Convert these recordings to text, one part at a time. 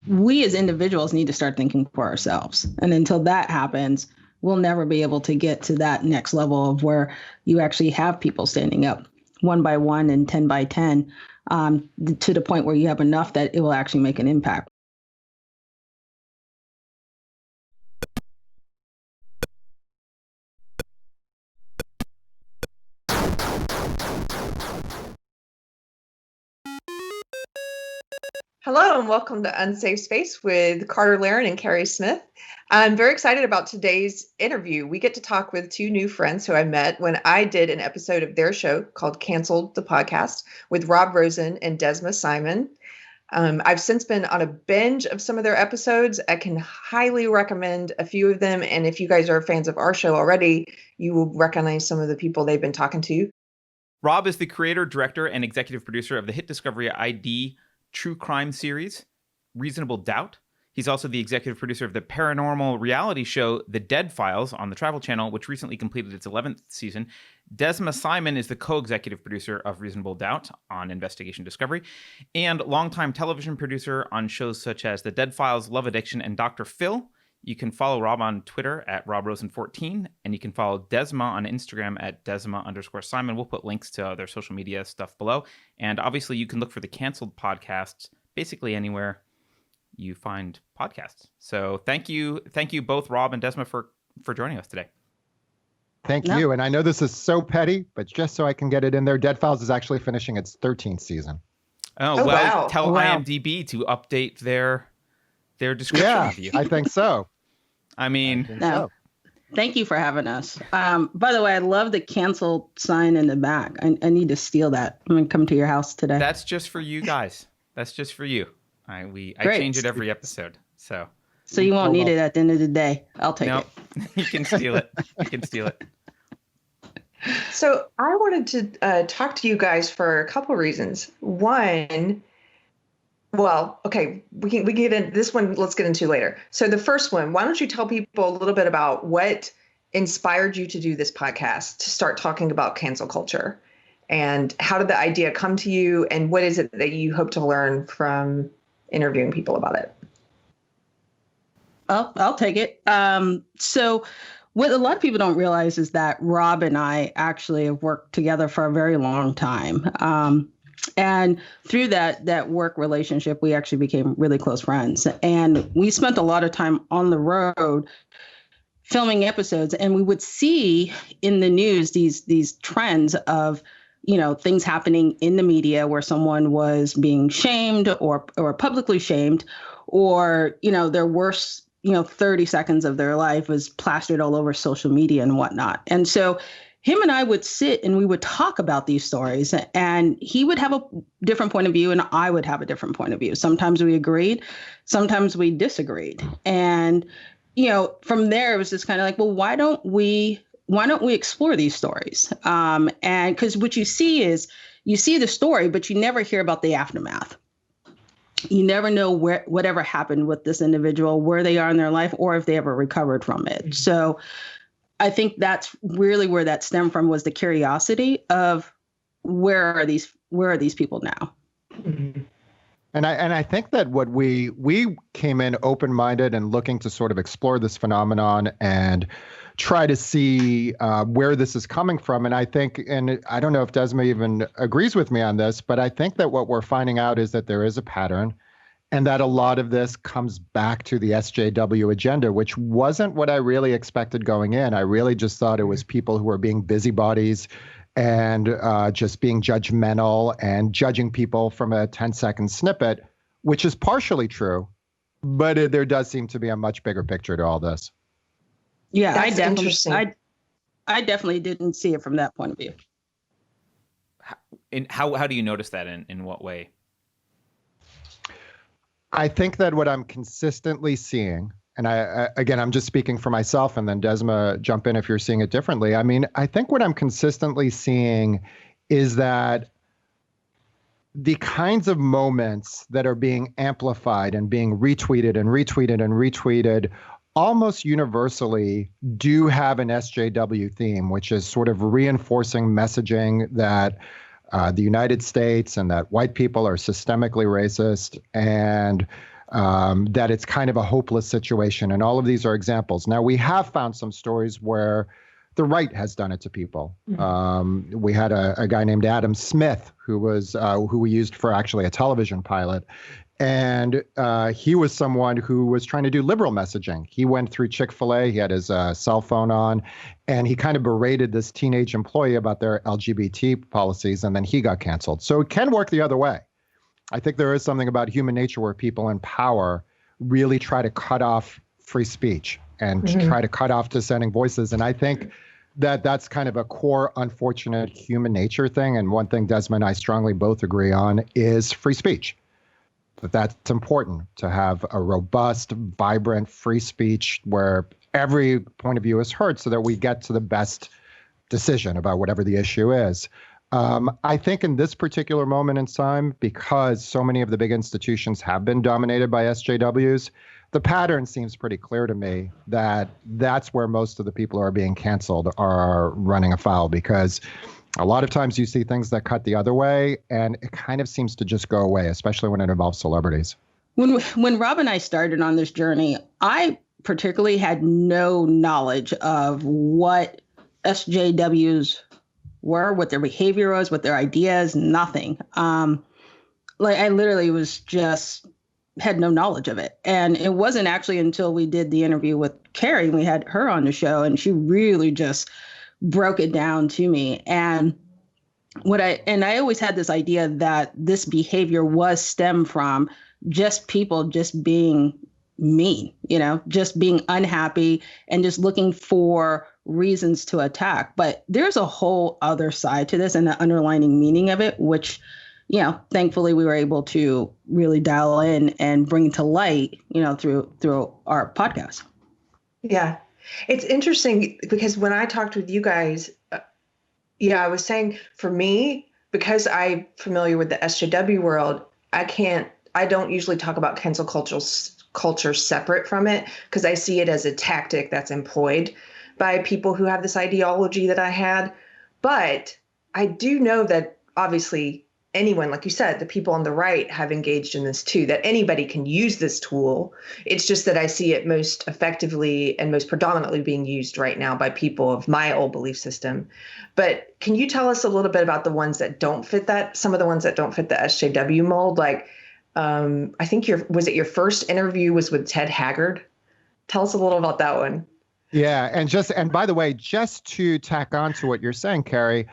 we as individuals need to start thinking for ourselves. And until that happens, we'll never be able to get to that next level of where you actually have people standing up one by one and 10 by 10 to the point where you have enough that it will actually make an impact. Hello and welcome to Unsafe Space with Carter Laren and Keri Smith. I'm very excited about today's interview. We get to talk with two new friends who I met when I did an episode of their show called Canceled the Podcast with Rosen and Desma Simon. I've since been on a binge of some of their episodes. I can highly recommend a few of them. And if you guys are fans of our show already, you will recognize some of the people they've been talking to. Rob is the creator, director, and executive producer of the hit Discovery ID true crime series, Reasonable Doubt. He's also the executive producer of the paranormal reality show, The Dead Files, on the Travel Channel, which recently completed its 11th season. Desma Simon is the co-executive producer of Reasonable Doubt on Investigation Discovery, and longtime television producer on shows such as The Dead Files, Love Addiction, and Dr. Phil. You can follow Rob on Twitter at RobRosen14, and you can follow Desma on Instagram at Desma_Simon. We'll put links to their social media stuff below. And obviously, you can look for the Canceled podcasts basically anywhere you find podcasts. So thank you both, Rob and Desma, for joining us today. Thank you. And I know this is so petty, but just so I can get it in there, Dead Files is actually finishing its 13th season. Oh, well, wow. Tell IMDb to update their description of you. I think so. I mean, Thank you for having us. By the way, I love the canceled sign in the back. I need to steal that. I'm going to come to your house today. That's just for you guys. That's just for you. I change it every episode. So you won't need it at the end of the day. I'll take it. You can steal it. You can steal it. So I wanted to talk to you guys for a couple of reasons. One, well, okay, we can get in this one. Let's get into later. So the first one, why don't you tell people a little bit about what inspired you to do this podcast, to start talking about cancel culture, and how did the idea come to you, and what is it that you hope to learn from interviewing people about it? I'll take it. So what a lot of people don't realize is that Rob and I actually have worked together for a very long time. And through that work relationship, we actually became really close friends. And we spent a lot of time on the road filming episodes, and we would see in the news these trends of, things happening in the media where someone was being shamed or publicly shamed, or, their worst 30 seconds of their life was plastered all over social media and whatnot. And so him and I would sit and we would talk about these stories, and he would have a different point of view and I would have a different point of view. Sometimes we agreed, sometimes we disagreed. And, from there, it was just kind of like, well, why don't we explore these stories? And because what you see is you see the story, but you never hear about the aftermath. You never know whatever happened with this individual, where they are in their life, or if they ever recovered from it. So I think that's really where that stemmed from, was the curiosity of where are these people now? Mm-hmm. And I think that what we came in open-minded and looking to sort of explore this phenomenon and try to see where this is coming from. And I think, and I don't know if Desma even agrees with me on this, but I think that what we're finding out is that there is a pattern, and that a lot of this comes back to the SJW agenda, which wasn't what I really expected going in. I really just thought it was people who were being busybodies and just being judgmental and judging people from a 10-second snippet, which is partially true, but there does seem to be a much bigger picture to all this. Yeah, that's interesting. I definitely didn't see it from that point of view. And how do you notice that? In what way? I think that what I'm consistently seeing, and I'm just speaking for myself, and then Desma, jump in if you're seeing it differently. I mean, I think what I'm consistently seeing is that the kinds of moments that are being amplified and being retweeted and retweeted and retweeted almost universally do have an SJW theme, which is sort of reinforcing messaging that the United States and that white people are systemically racist, and that it's kind of a hopeless situation. And all of these are examples. Now, we have found some stories where the right has done it to people. We had a guy named Adam Smith who we used for actually a television pilot. And he was someone who was trying to do liberal messaging. He went through Chick-fil-A, he had his cell phone on, and he kind of berated this teenage employee about their LGBT policies, and then he got canceled. So it can work the other way. I think there is something about human nature where people in power really try to cut off free speech and try to cut off dissenting voices. And I think that that's kind of a core unfortunate human nature thing. And one thing Desma and I strongly both agree on is free speech. That's important to have a robust, vibrant, free speech where every point of view is heard so that we get to the best decision about whatever the issue is. I think in this particular moment in time, because so many of the big institutions have been dominated by SJWs, the pattern seems pretty clear to me that that's where most of the people who are being canceled are running afoul, because a lot of times you see things that cut the other way, and it kind of seems to just go away, especially when it involves celebrities. When Rob and I started on this journey, I particularly had no knowledge of what SJWs were, what their behavior was, what their ideas, nothing. Like I literally had no knowledge of it. And it wasn't actually until we did the interview with Keri, and we had her on the show, and she really just broke it down to me. And I always had this idea that this behavior was stemmed from just people just being mean, just being unhappy and just looking for reasons to attack. But there's a whole other side to this and the underlying meaning of it, which, thankfully we were able to really dial in and bring to light, through our podcast. Yeah. It's interesting because when I talked with you guys, I was saying for me, because I'm familiar with the SJW world, I don't usually talk about cancel culture separate from it because I see it as a tactic that's employed by people who have this ideology that I had. But I do know that obviously anyone, like you said, the people on the right have engaged in this too, that anybody can use this tool. It's just that I see it most effectively and most predominantly being used right now by people of my old belief system. But can you tell us a little bit about the ones that don't fit that, some of the ones that don't fit the SJW mold? Like, I think was it your first interview was with Ted Haggard? Tell us a little about that one. Yeah. And by the way, just to tack on to what you're saying, Keri,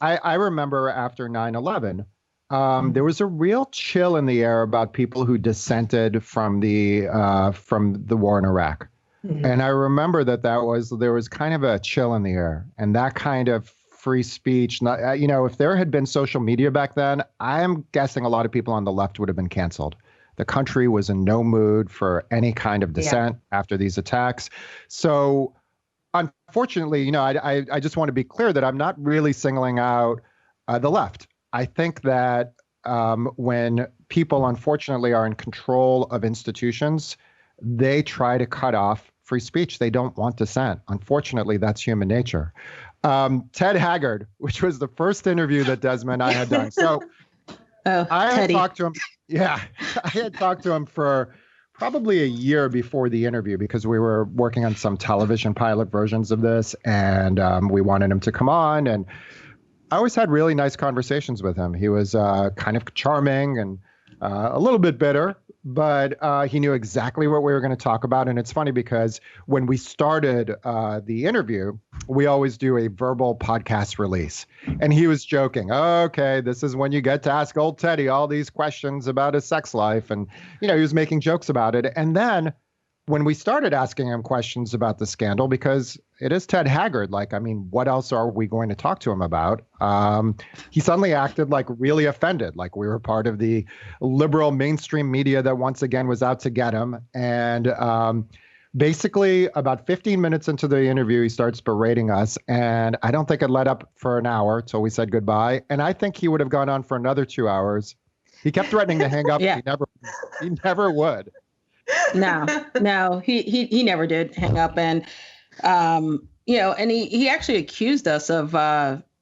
I remember after 9/11, there was a real chill in the air about people who dissented from the war in Iraq. Mm-hmm. And I remember there was kind of a chill in the air, and that kind of free speech. If there had been social media back then, I'm guessing a lot of people on the left would have been canceled. The country was in no mood for any kind of dissent after these attacks. So unfortunately, I just want to be clear that I'm not really singling out the left. I think that when people, unfortunately, are in control of institutions, they try to cut off free speech. They don't want dissent. Unfortunately, that's human nature. Ted Haggard, which was the first interview that Desma and I had done. So I had talked to him. Yeah, I had talked to him for probably a year before the interview because we were working on some television pilot versions of this, and we wanted him to come on. And I always had really nice conversations with him. He was kind of charming and a little bit bitter, but he knew exactly what we were going to talk about. And it's funny because when we started the interview, we always do a verbal podcast release. And he was joking, okay, this is when you get to ask old Teddy all these questions about his sex life. And, he was making jokes about it. And then when we started asking him questions about the scandal, because it is Ted Haggard, what else are we going to talk to him about? He suddenly acted like really offended, like we were part of the liberal mainstream media that once again was out to get him. And basically about 15 minutes into the interview, he starts berating us. And I don't think it led up for an hour till we said goodbye. And I think he would have gone on for another 2 hours. He kept threatening to hang up. Yeah. He never would. No, he never did hang up. And, and he actually accused us of,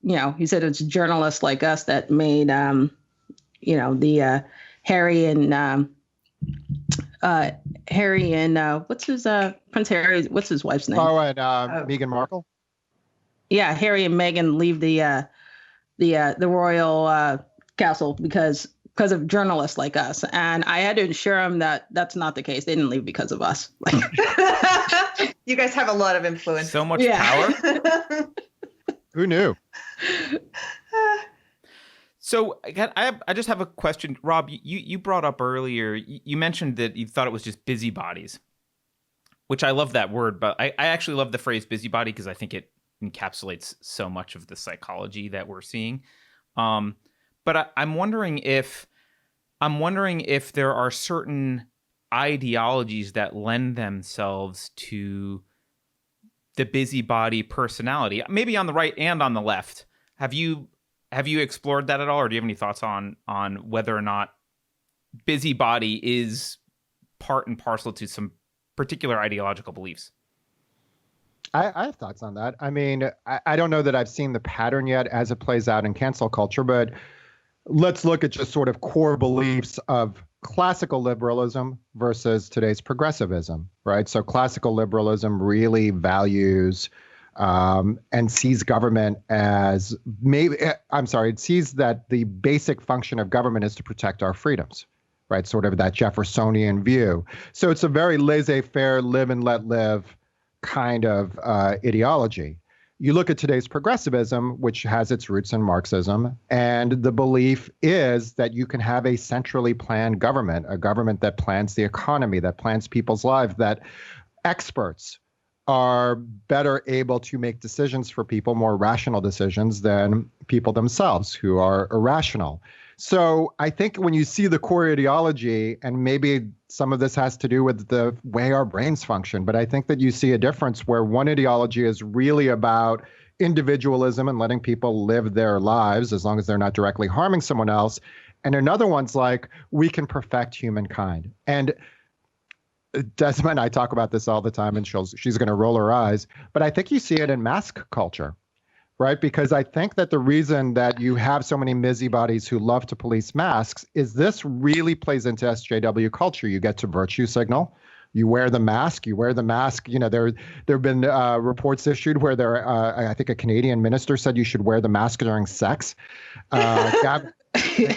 he said it's journalists like us that made, the Harry and Harry and what's his Prince Harry? What's his wife's name? Oh, and Meghan Markle. Yeah, Harry and Meghan leave the royal castle because of journalists like us, and I had to assure them that that's not the case. They didn't leave because of us. You guys have a lot of influence. So much power. Who knew? So I just have a question, Rob. You brought up earlier. You mentioned that you thought it was just busybodies, which I love that word, but I actually love the phrase busybody because I think it encapsulates so much of the psychology that we're seeing. But I'm wondering if there are certain ideologies that lend themselves to the busybody personality, maybe on the right and on the left. Have you explored that at all, or do you have any thoughts on whether or not busybody is part and parcel to some particular ideological beliefs? I have thoughts on that. I mean, I don't know that I've seen the pattern yet as it plays out in cancel culture, but let's look at just sort of core beliefs of classical liberalism versus today's progressivism, right? So classical liberalism really values and sees government as it sees that the basic function of government is to protect our freedoms, right? Sort of that Jeffersonian view. So it's a very laissez-faire, live and let live kind of ideology. You look at today's progressivism, which has its roots in Marxism, and the belief is that you can have a centrally planned government, a government that plans the economy, that plans people's lives, that experts are better able to make decisions for people, more rational decisions than people themselves who are irrational. So I think when you see the core ideology, and maybe some of this has to do with the way our brains function, but I think that you see a difference where one ideology is really about individualism and letting people live their lives as long as they're not directly harming someone else. And another one's like, we can perfect humankind. And Desma and I talk about this all the time, and she's going to roll her eyes. But I think you see it in mask culture, right? Because I think that the reason that you have so many busybodies who love to police masks is this really plays into SJW culture. You get to virtue signal. You wear the mask. You know, there have been reports issued where I think a Canadian minister said you should wear the mask during sex.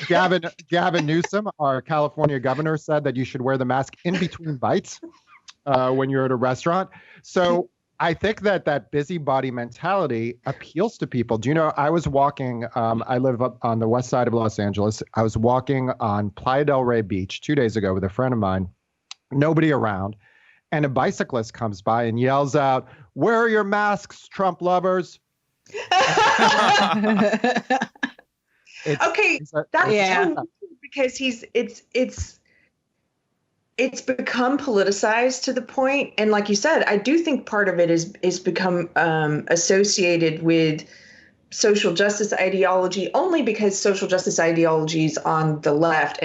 Gavin Newsom, our California governor, said that you should wear the mask in between bites when you're at a restaurant. So I think that busybody mentality appeals to people. Do you know, I was walking, I live up on the west side of Los Angeles. I was walking on Playa del Rey Beach 2 days ago with a friend of mine, nobody around. And a bicyclist comes by and yells out, "Where are your masks, Trump lovers?" Okay, that's so because it's become politicized to the point, and like you said, I do think part of it is become associated with social justice ideology, only because social justice ideology is on the left,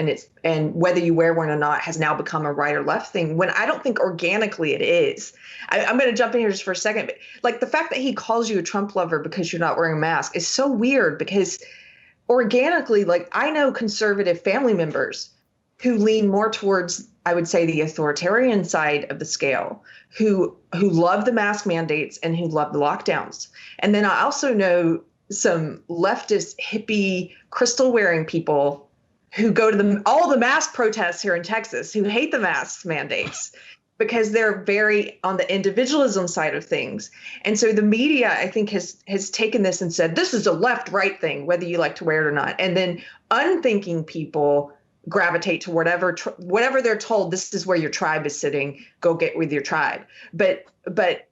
and whether you wear one or not has now become a right or left thing, when I don't think organically it is. I'm going to jump in here just for a second, but like the fact that he calls you a Trump lover because you're not wearing a mask is so weird, because organically, like I know conservative family members who lean more towards, I would say, the authoritarian side of the scale, who love the mask mandates and who love the lockdowns. And then I also know some leftist hippie crystal wearing people who go to all the mask protests here in Texas, who hate the mask mandates because they're very on the individualism side of things. And so the media, I think, has taken this and said, this is a left-right thing, whether you like to wear it or not. And then unthinking people gravitate to whatever they're told, this is where your tribe is sitting, go get with your tribe. But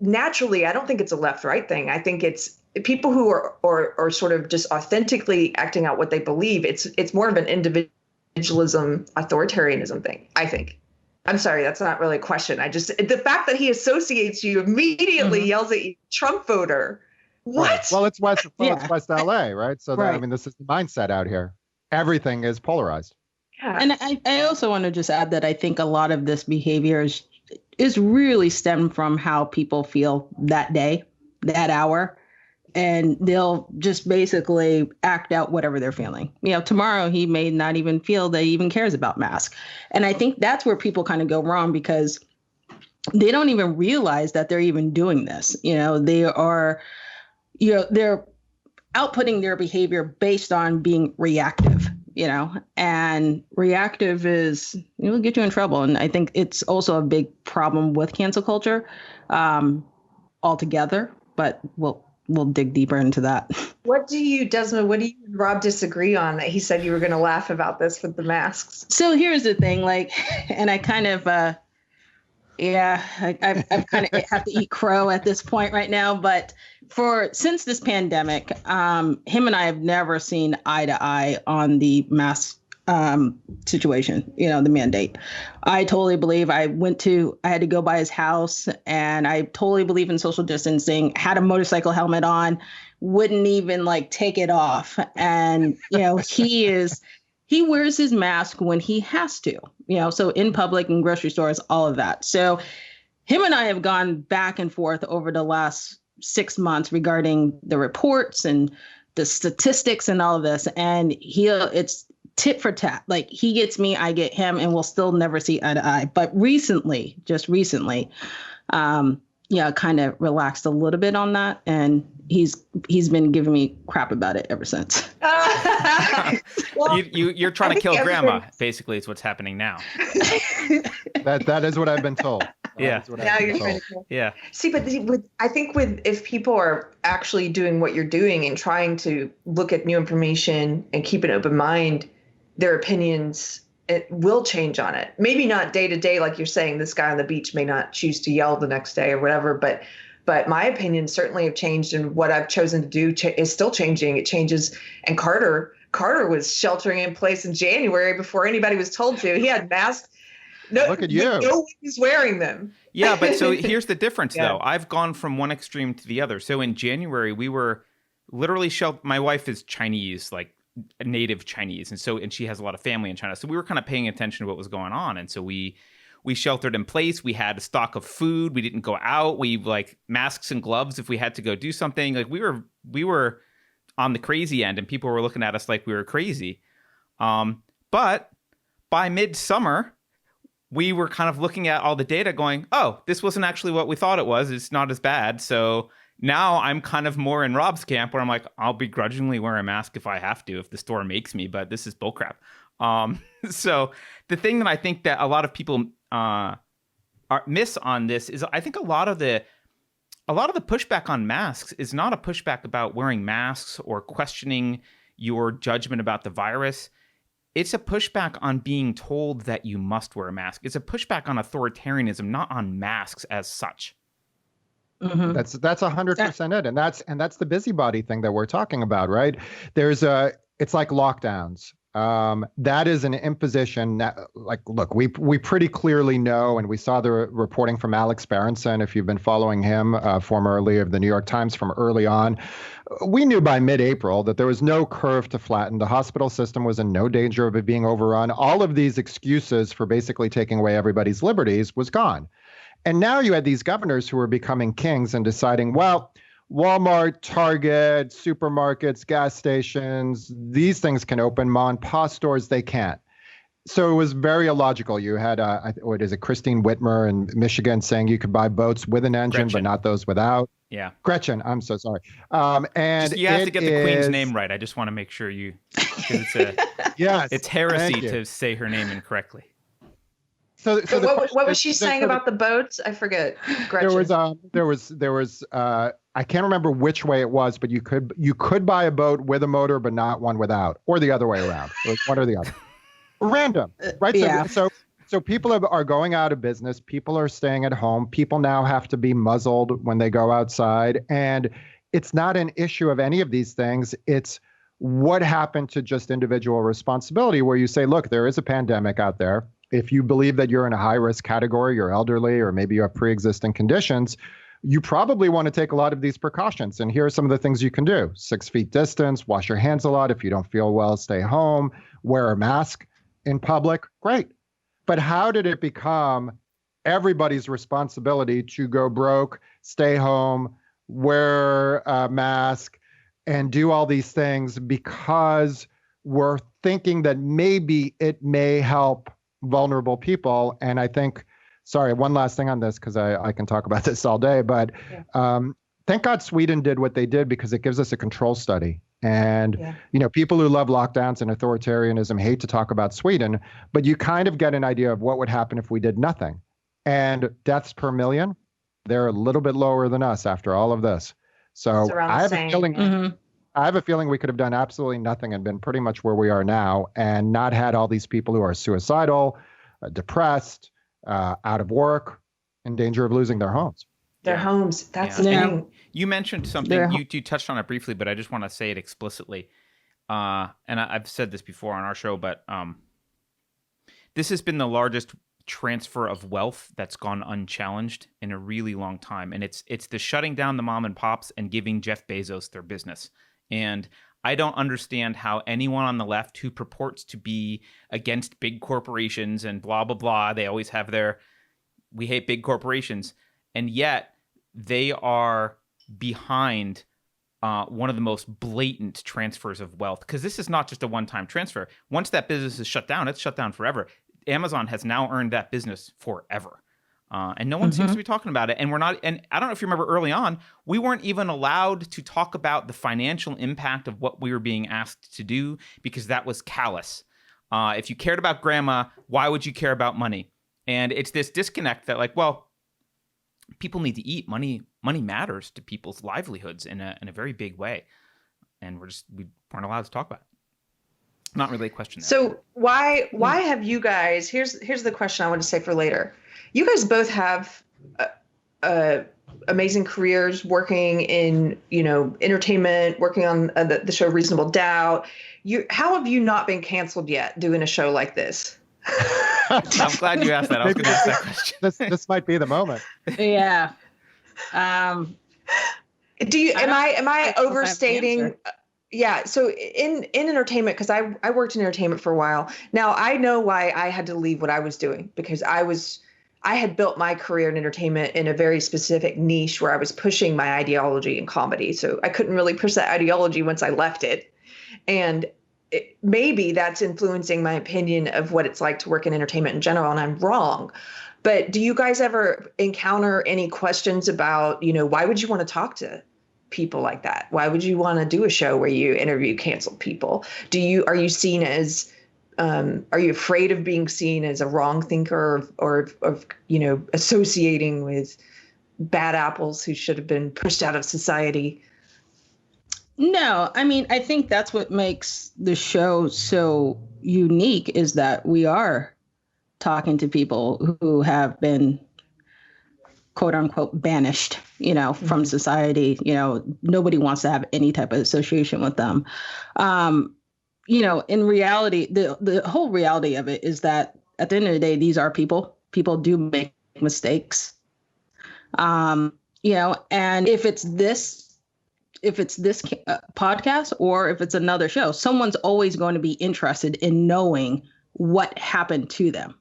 naturally, I don't think it's a left-right thing. I think it's people who are sort of just authentically acting out what they believe. It's more of an individualism, authoritarianism thing, I think. I'm sorry, that's not really a question. The fact that he associates you immediately yells at you, Trump voter. What? Right. Well, it's West LA, right? So right. I mean, this is the mindset out here. Everything is polarized. Yeah. And I also want to just add that I think a lot of this behavior is really stemmed from how people feel that day, that hour. and they'll just basically act out whatever they're feeling. Tomorrow he may not even feel that he even cares about masks. And I think that's where people kind of go wrong, because they don't even realize that they're even doing this. They are, they're outputting their behavior based on being reactive, and reactive is, will get you in trouble. And I think it's also a big problem with cancel culture altogether, but we'll dig deeper into that. Desma, what do you and Rob disagree on that he said you were going to laugh about this with the masks? So here's the thing, and I kind of, I've kind of have to eat crow at this point right now, but since this pandemic, him and I have never seen eye to eye on the mask situation, the mandate. I totally believe I had to go by his house, and I totally believe in social distancing, had a motorcycle helmet on, wouldn't even take it off. And, he wears his mask when he has to, so in public and grocery stores, all of that. So him and I have gone back and forth over the last 6 months regarding the reports and the statistics and all of this. And it's tit for tat. He gets me, I get him, and we'll still never see eye to eye. But just recently, kind of relaxed a little bit on that. And he's been giving me crap about it ever since. Well, you're trying to kill grandma, basically, is what's happening now. That is what I've been told. Yeah. Now you're trying to kill. Yeah. See, but I think if people are actually doing what you're doing and trying to look at new information and keep an open mind, their opinions, it will change on it. Maybe not day to day, like you're saying, this guy on the beach may not choose to yell the next day or whatever, but my opinions certainly have changed, and what I've chosen to do is still changing. It changes. And Carter was sheltering in place in January before anybody was told to. He had masks. No, look at you. No one was wearing them. Yeah, but so here's the difference, though. I've gone from one extreme to the other. So in January, we were literally my wife is Chinese, native Chinese, and she has a lot of family in China. So we were kind of paying attention to what was going on, and so we sheltered in place. We had a stock of food. We didn't go out. We masks and gloves if we had to go do something. We were on the crazy end, and people were looking at us like we were crazy. But by midsummer, we were kind of looking at all the data going, oh, this wasn't actually what we thought it was. It's not as bad. So now I'm kind of more in Rob's camp, where I'm like, I'll begrudgingly wear a mask if I have to, if the store makes me, but this is bullcrap. So the thing that I think that a lot of people miss on this is, I think a lot of the pushback on masks is not a pushback about wearing masks or questioning your judgment about the virus. It's a pushback on being told that you must wear a mask. It's a pushback on authoritarianism, not on masks as such. Mm-hmm. That's 100% it, and that's the busybody thing that we're talking about, right? It's like lockdowns. That is an imposition that, look, we pretty clearly know, and we saw the reporting from Alex Berenson, if you've been following him, formerly of the New York Times, from early on. We knew by mid-April that there was no curve to flatten. The hospital system was in no danger of it being overrun. All of these excuses for basically taking away everybody's liberties was gone. And now you had these governors who were becoming kings and deciding, well, Walmart, Target, supermarkets, gas stations, these things can open. Ma and pa stores, they can't. So it was very illogical. You had, what is it, Christine Whitmer in Michigan saying you could buy boats with an engine, but not those without. Yeah. Gretchen, I'm so sorry. And you have to get the Queen's name right. I just want to make sure because it's heresy to say her name incorrectly. So what was she saying about the boats? I forget. Gretchen. There was I can't remember which way it was, but you could buy a boat with a motor, but not one without, or the other way around. It was one or the other. Random, right? Yeah. So people are going out of business. People are staying at home. People now have to be muzzled when they go outside, and it's not an issue of any of these things. It's what happened to just individual responsibility, where you say, look, there is a pandemic out there. If you believe that you're in a high-risk category, you're elderly, or maybe you have pre-existing conditions, you probably want to take a lot of these precautions. And here are some of the things you can do. 6 feet distance, wash your hands a lot. If you don't feel well, stay home, wear a mask in public. Great. But how did it become everybody's responsibility to go broke, stay home, wear a mask, and do all these things because we're thinking that maybe it may help vulnerable people. And I think, sorry, one last thing on this, because I can talk about this all day, but thank God Sweden did what they did, because it gives us a control study. And, people who love lockdowns and authoritarianism hate to talk about Sweden, but you kind of get an idea of what would happen if we did nothing. And deaths per million, they're a little bit lower than us after all of this. So I have a feeling, I have a feeling we could have done absolutely nothing and been pretty much where we are now, and not had all these people who are suicidal, depressed, out of work, in danger of losing their homes. Their homes. That's the thing. You mentioned something, you touched on it briefly, but I just want to say it explicitly. And I've said this before on our show, but this has been the largest transfer of wealth that's gone unchallenged in a really long time. And it's the shutting down the mom and pops and giving Jeff Bezos their business. And I don't understand how anyone on the left who purports to be against big corporations and blah, blah, blah, they always have their, we hate big corporations. And yet they are behind one of the most blatant transfers of wealth. Because this is not just a one-time transfer. Once that business is shut down, it's shut down forever. Amazon has now earned that business forever. And no one seems to be talking about it. And we're not, and I don't know if you remember early on, we weren't even allowed to talk about the financial impact of what we were being asked to do, because that was callous. If you cared about grandma, why would you care about money? And it's this disconnect that, like, well, people need to eat. Money matters to people's livelihoods in a very big way. And we weren't allowed to talk about it. Not really a question there. So why have you guys, here's the question I want to say for later. You guys both have amazing careers working in, entertainment, working on the show Reasonable Doubt. How have you not been canceled yet doing a show like this? I'm glad you asked that. I was going to ask that question. This might be the moment. Yeah. Am I overstating? Yeah. So in entertainment, because I worked in entertainment for a while. Now I know why I had to leave what I was doing, because I had built my career in entertainment in a very specific niche where I was pushing my ideology in comedy. So I couldn't really push that ideology once I left it. And maybe that's influencing my opinion of what it's like to work in entertainment in general. And I'm wrong. But do you guys ever encounter any questions about, why would you want to talk to people like that? Why would you want to do a show where you interview canceled people? Are you seen as, are you afraid of being seen as a wrong thinker or of, associating with bad apples who should have been pushed out of society? No, I mean, I think that's what makes the show so unique, is that we are talking to people who have been, quote unquote, banished, from society. Nobody wants to have any type of association with them. In reality, the whole reality of it is that at the end of the day, these are people. People do make mistakes. And if it's this podcast or if it's another show, someone's always going to be interested in knowing what happened to them.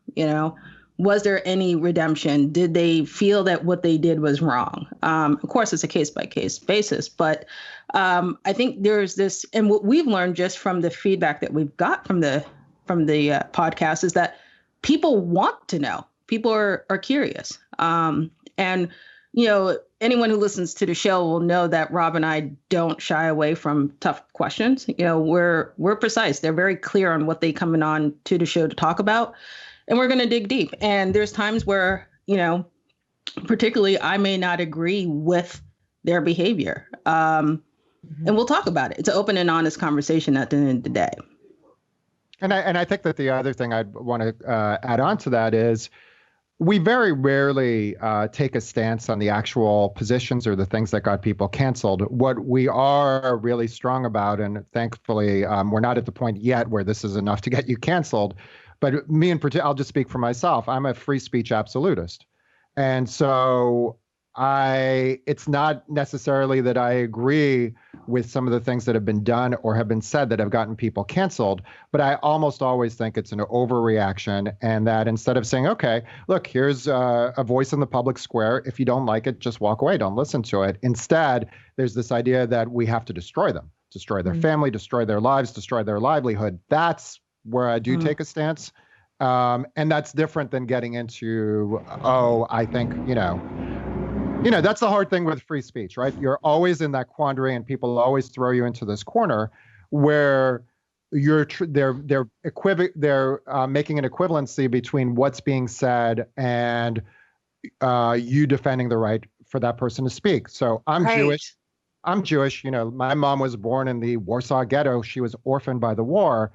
Was there any redemption? Did they feel that what they did was wrong? Of course, it's a case by case basis, but I think there's this, and what we've learned just from the feedback that we've got from the podcast is that people want to know. People are curious, and anyone who listens to the show will know that Rob and I don't shy away from tough questions. We're precise. They're very clear on what they coming on to the show to talk about. And we're going to dig deep. And there's times where, particularly I may not agree with their behavior. And we'll talk about it. It's an open and honest conversation at the end of the day. And I think that the other thing I'd want to add on to that is we very rarely take a stance on the actual positions or the things that got people canceled. What we are really strong about, and thankfully we're not at the point yet where this is enough to get you canceled, but me in particular, I'll just speak for myself. I'm a free speech absolutist. And so it's not necessarily that I agree with some of the things that have been done or have been said that have gotten people canceled, but I almost always think it's an overreaction, and that instead of saying, okay, look, here's a voice in the public square. If you don't like it, just walk away. Don't listen to it. Instead, there's this idea that we have to destroy them, destroy their family, destroy their lives, destroy their livelihood. That's where I do take a stance. And that's different than getting into, I think, that's the hard thing with free speech, right? You're always in that quandary, and people always throw you into this corner where they're making an equivalency between what's being said and you defending the right for that person to speak. So I'm Jewish. I'm Jewish. My mom was born in the Warsaw Ghetto. She was orphaned by the war.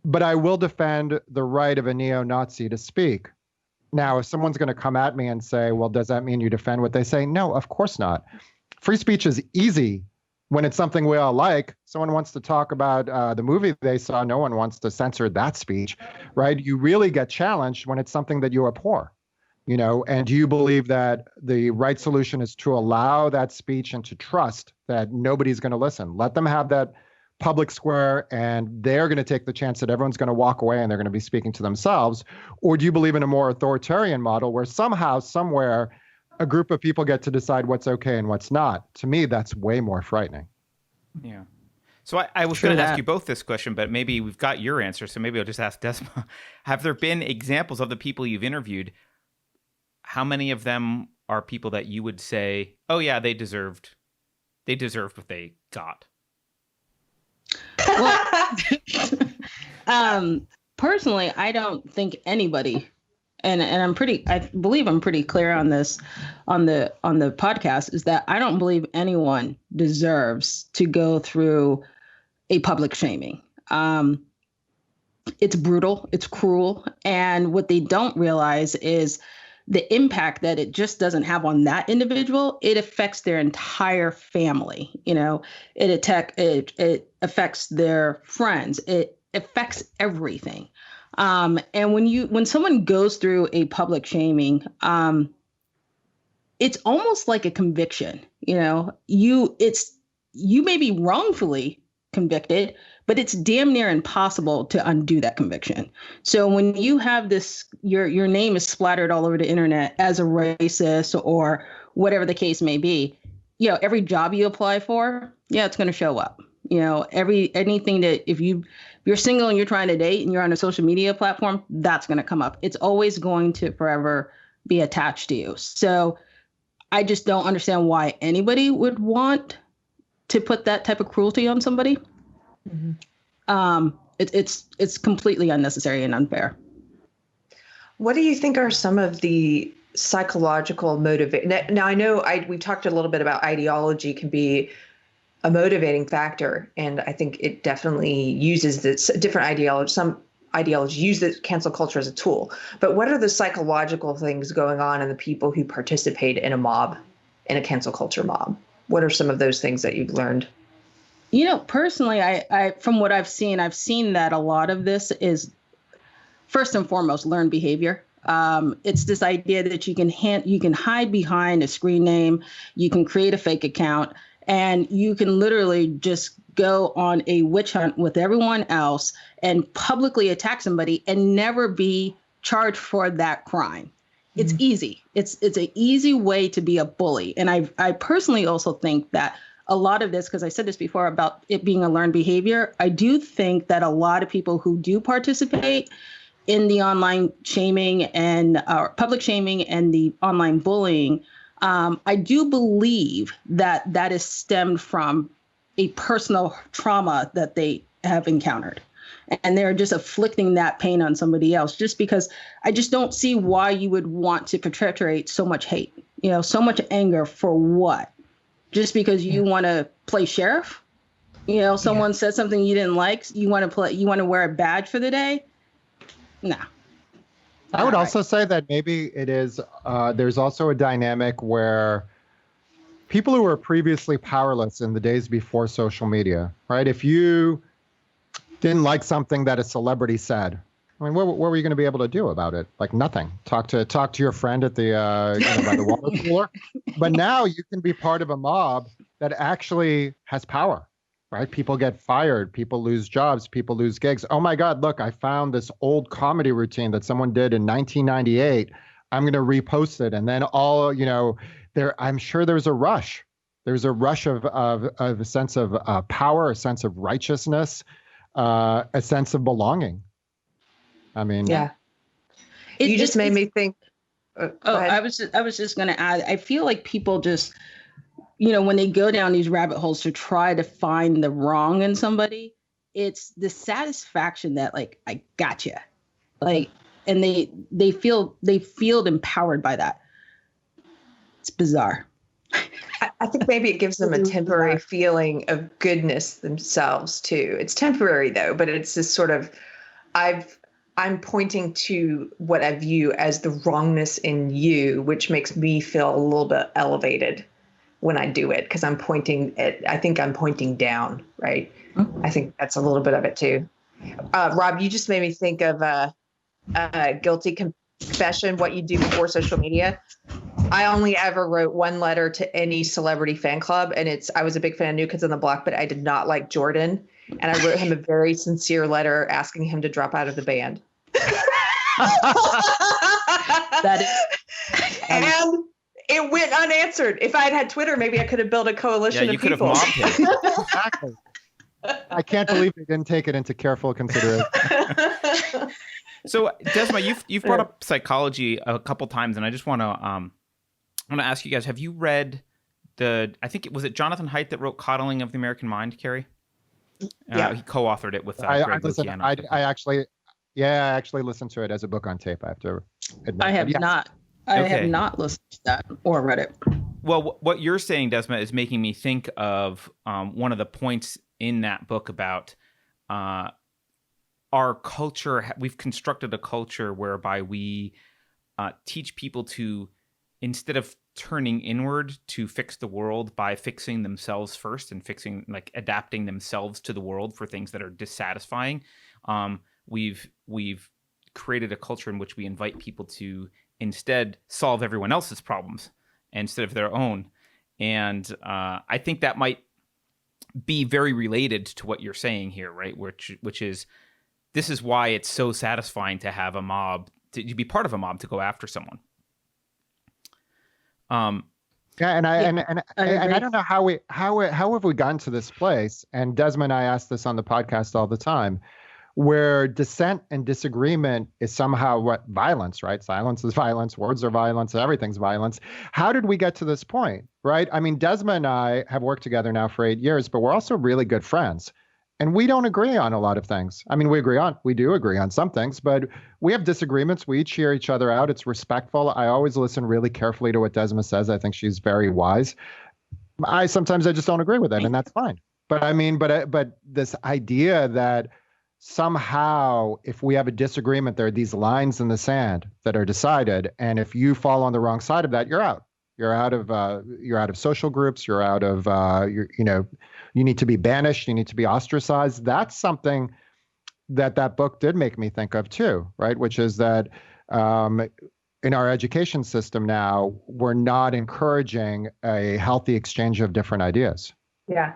But I will defend the right of a neo-Nazi to speak. Now, if someone's going to come at me and say, well, does that mean you defend what they say? No, of course not. Free speech is easy when it's something we all like. Someone wants to talk about the movie they saw. No one wants to censor that speech, right? You really get challenged when it's something that you abhor, and do you believe that the right solution is to allow that speech and to trust that nobody's going to listen? Let them have that public square, and they're going to take the chance that everyone's going to walk away and they're going to be speaking to themselves? Or do you believe in a more authoritarian model where somehow, somewhere, a group of people get to decide what's okay and what's not? To me, that's way more frightening. Yeah. So I was going to ask you both this question, but maybe we've got your answer. So maybe I'll just ask Desma. Have there been examples of the people you've interviewed? How many of them are people that you would say, oh yeah, they deserved what they got? Well, personally, I don't think anybody, and I believe I'm pretty clear on this on the podcast, is that I don't believe anyone deserves to go through a public shaming. It's brutal, it's cruel, and what they don't realize is the impact that it just doesn't have on that individual. It affects their entire family. It affects their friends. It affects everything. And when someone goes through a public shaming, it's almost like a conviction. You may be wrongfully convicted, but it's damn near impossible to undo that conviction. So when you have this, your name is splattered all over the internet as a racist or whatever the case may be, every job you apply for, it's going to show up. Anything that if you're single and you're trying to date and you're on a social media platform, that's going to come up. It's always going to forever be attached to you. So I just don't understand why anybody would want to put that type of cruelty on somebody. Mm-hmm. It's completely unnecessary and unfair. What do you think are some of the psychological motivation? Now I know we talked a little bit about ideology can be a motivating factor, and I think it definitely uses this different ideology. Some ideologies use the cancel culture as a tool, but what are the psychological things going on in the people who participate in a cancel culture mob? What are some of those things that you've learned? Personally, I from what I've seen that a lot of this is first and foremost learned behavior. It's this idea that you can hide behind a screen name, you can create a fake account, and you can literally just go on a witch hunt with everyone else and publicly attack somebody and never be charged for that crime. Mm-hmm. It's easy. It's an easy way to be a bully. And I personally also think that a lot of this, because I said this before about it being a learned behavior, I do think that a lot of people who do participate in the online shaming and public shaming and the online bullying, I do believe that is stemmed from a personal trauma that they have encountered. And they're just afflicting that pain on somebody else, just because I just don't see why you would want to perpetrate so much hate, so much anger for what? Just because you want to play sheriff? Someone said something you didn't like, you want to wear a badge for the day? Nah. I would also say that maybe it is, there's also a dynamic where people who were previously powerless in the days before social media, right? If you didn't like something that a celebrity said, I mean, what were you going to be able to do about it? Like nothing. Talk to your friend at the by the water cooler. But now you can be part of a mob that actually has power, right? People get fired, people lose jobs, people lose gigs. Oh my God, look, I found this old comedy routine that someone did in 1998. I'm going to repost it, and then I'm sure there's a rush. There's a rush of a sense of power, a sense of righteousness, a sense of belonging. I mean, yeah. You just made me think. I was just going to add. I feel like people just, when they go down these rabbit holes to try to find the wrong in somebody, it's the satisfaction that like I gotcha, like, and they feel empowered by that. It's bizarre. I think maybe it gives them a temporary feeling of goodness themselves too. It's temporary though, but it's this sort of I'm pointing to what I view as the wrongness in you, which makes me feel a little bit elevated when I do it, because I think I'm pointing down, right? Mm-hmm. I think that's a little bit of it too. Rob, you just made me think of a guilty confession, what you do before social media. I only ever wrote one letter to any celebrity fan club, and I was a big fan of New Kids on the Block, but I did not like Jordan. And I wrote him a very sincere letter asking him to drop out of the band. And it went unanswered. If I had Twitter, maybe I could have built a coalition of people. You could have mobbed him. Exactly. I can't believe they didn't take it into careful consideration. So, Desma, you've brought up psychology a couple times, and I just want to ask you guys: have you read I think was it Jonathan Haidt that wrote "Coddling of the American Mind"? Kerry, yeah, he co-authored it with Greg Lukianoff. I actually listened to it as a book on tape. I have to admit. I have not. I have not listened to that or read it. Well, what you're saying, Desma, is making me think of one of the points in that book about our culture. We've constructed a culture whereby we teach people to, instead of turning inward to fix the world by fixing themselves first and adapting themselves to the world for things that are dissatisfying. We've created a culture in which we invite people to instead solve everyone else's problems instead of their own. And I think that might be very related to what you're saying here, right? Which is, this is why it's so satisfying to have a mob, to be part of a mob, to go after someone. And I don't know how have we gotten to this place? And Desma and I ask this on the podcast all the time, where dissent and disagreement is somehow violence, right? Silence is violence, words are violence, everything's violence. How did we get to this point, right? I mean, Desma and I have worked together now for 8 years, but we're also really good friends. And we don't agree on a lot of things. I mean, we do agree on some things, but we have disagreements. We each hear each other out. It's respectful. I always listen really carefully to what Desma says. I think she's very wise. Sometimes I just don't agree with it, and that's fine. But I mean, but this idea that somehow, if we have a disagreement, there are these lines in the sand that are decided, and if you fall on the wrong side of that, you're out. You're out of social groups. You're out of you need to be banished. You need to be ostracized. That's something that book did make me think of too, right? Which is that in our education system now, we're not encouraging a healthy exchange of different ideas. Yeah.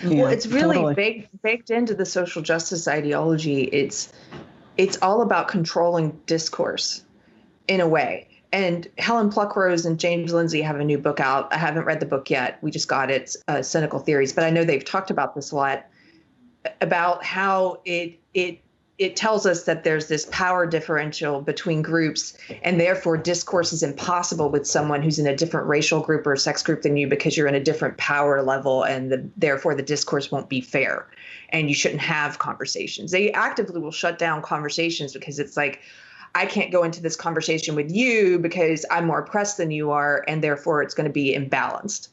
Well, it's really baked into the social justice ideology. It's all about controlling discourse in a way. And Helen Pluckrose and James Lindsay have a new book out. I haven't read the book yet. We just got it, Cynical Theories. But I know they've talked about this a lot, about how it tells us that there's this power differential between groups, and therefore discourse is impossible with someone who's in a different racial group or sex group than you, because you're in a different power level, and therefore the discourse won't be fair, and you shouldn't have conversations. They actively will shut down conversations because it's like, I can't go into this conversation with you because I'm more oppressed than you are, and therefore it's going to be imbalanced.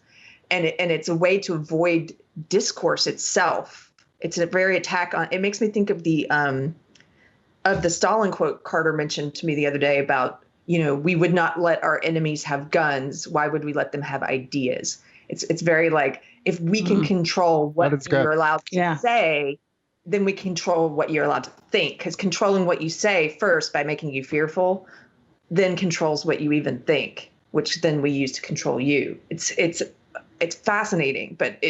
And it's a way to avoid discourse itself. It's a very attack on. It makes me think of the Stalin quote Carter mentioned to me the other day about, we would not let our enemies have guns. Why would we let them have ideas? It's very like, if we can control what you're allowed to say, then we control what you're allowed to think, because controlling what you say first by making you fearful then controls what you even think, which then we use to control you. It's fascinating, but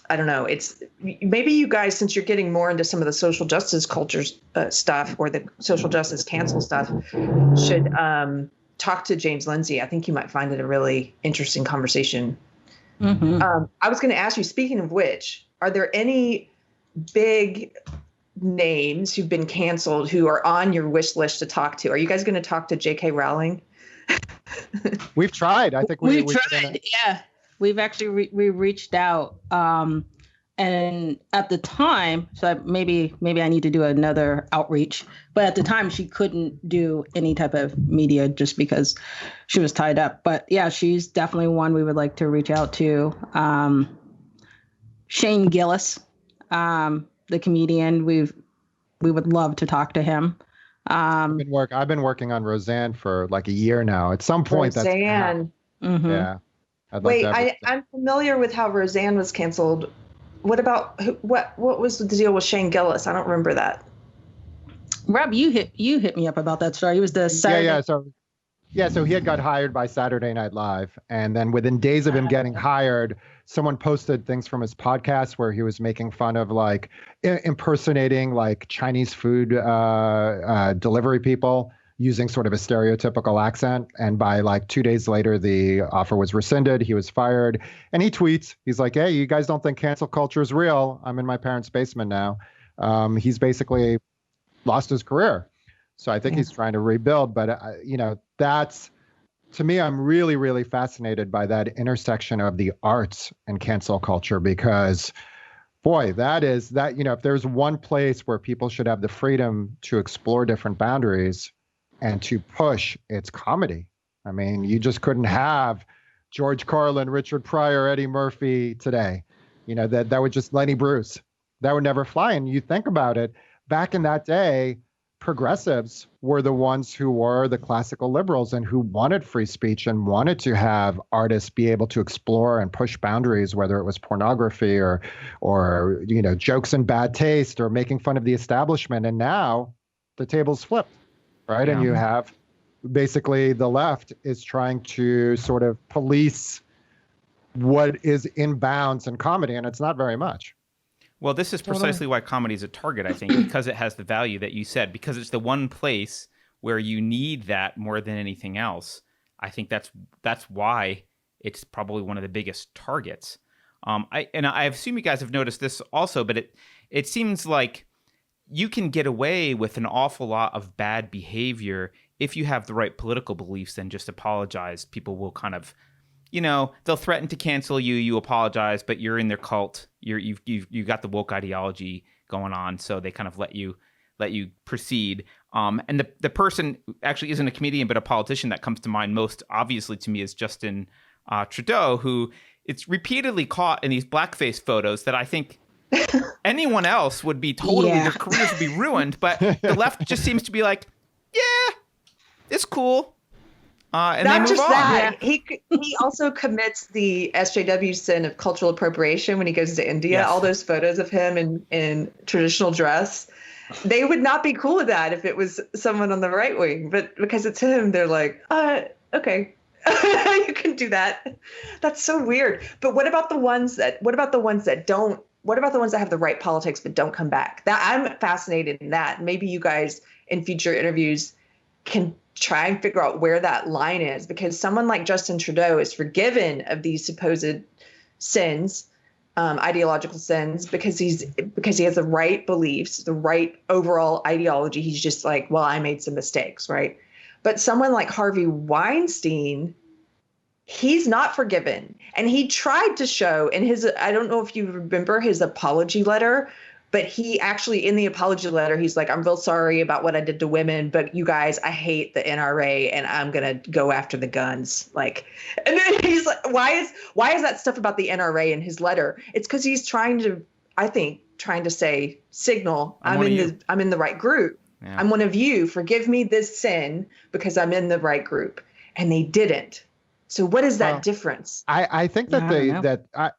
I don't know. It's maybe you guys, since you're getting more into some of the social justice cultures stuff, or the social justice cancel stuff, should talk to James Lindsay. I think you might find it a really interesting conversation. Mm-hmm. I was going to ask you, speaking of which, are there any big names who've been canceled who are on your wish list to talk to? Are you guys going to talk to J.K. Rowling? We've tried. I think we've tried. Yeah. We've actually we reached out, and at the time, so maybe I need to do another outreach. But at the time, she couldn't do any type of media just because she was tied up. But yeah, she's definitely one we would like to reach out to. Shane Gillis, the comedian, we would love to talk to him. I've been working on Roseanne for like a year now. At some point, Roseanne. Mm-hmm. Yeah. Wait, I'm familiar with how Roseanne was canceled. What about what was the deal with Shane Gillis? I don't remember that. Rob, you hit me up about that story. He was the Saturday. So he had got hired by Saturday Night Live, and then within days of him getting hired, someone posted things from his podcast where he was making fun of like impersonating like Chinese food delivery people using sort of a stereotypical accent. And by like 2 days later, the offer was rescinded. He was fired. And he tweets, he's like, hey, you guys don't think cancel culture is real? I'm in my parents' basement now. He's basically lost his career. So I think he's trying to rebuild. But, that's, to me, I'm really, really fascinated by that intersection of the arts and cancel culture, because boy, if there's one place where people should have the freedom to explore different boundaries and to push, it's comedy. I mean, you just couldn't have George Carlin, Richard Pryor, Eddie Murphy today. That would just Lenny Bruce. That would never fly. And you think about it, back in that day, progressives were the ones who were the classical liberals and who wanted free speech and wanted to have artists be able to explore and push boundaries, whether it was pornography or jokes in bad taste or making fun of the establishment. And now the table's flipped. Right. Yeah. And you have basically the left is trying to sort of police what is in bounds in comedy. And it's not very much. Well, this is precisely why comedy is a target, I think, because it has the value that you said, because it's the one place where you need that more than anything else. I think that's why it's probably one of the biggest targets. I assume you guys have noticed this also, but it seems like you can get away with an awful lot of bad behavior if you have the right political beliefs and just apologize. People will kind of, they'll threaten to cancel you. You apologize, but you're in their cult. You've got the woke ideology going on, so they kind of let you proceed. And the person actually isn't a comedian, but a politician that comes to mind most obviously to me is Justin Trudeau, who it's repeatedly caught in these blackface photos that I think anyone else would be their careers would be ruined, but the left just seems to be like, yeah, it's cool. And not they move just on. that, he also commits the SJW sin of cultural appropriation when he goes to India. Yes. All those photos of him in traditional dress, they would not be cool with that if it was someone on the right wing, but because it's him, they're like, okay. You can do that. That's so weird. But what about the ones that don't? What about the ones that have the right politics but don't come back? That I'm fascinated in that. Maybe you guys in future interviews can try and figure out where that line is, because someone like Justin Trudeau is forgiven of these supposed sins, ideological sins, because he has the right beliefs, the right overall ideology. He's just like, well, I made some mistakes, right? But someone like Harvey Weinstein, he's not forgiven. And he tried to show in his, I don't know if you remember his apology letter, but he actually, in the apology letter, he's like, I'm real sorry about what I did to women, but you guys, I hate the NRA and I'm going to go after the guns. Like, and then he's like, why is that stuff about the NRA in his letter? It's because he's trying to say, signal, I'm in the right group. Yeah. I'm one of you. Forgive me this sin because I'm in the right group. And they didn't. So what is that difference? I think that I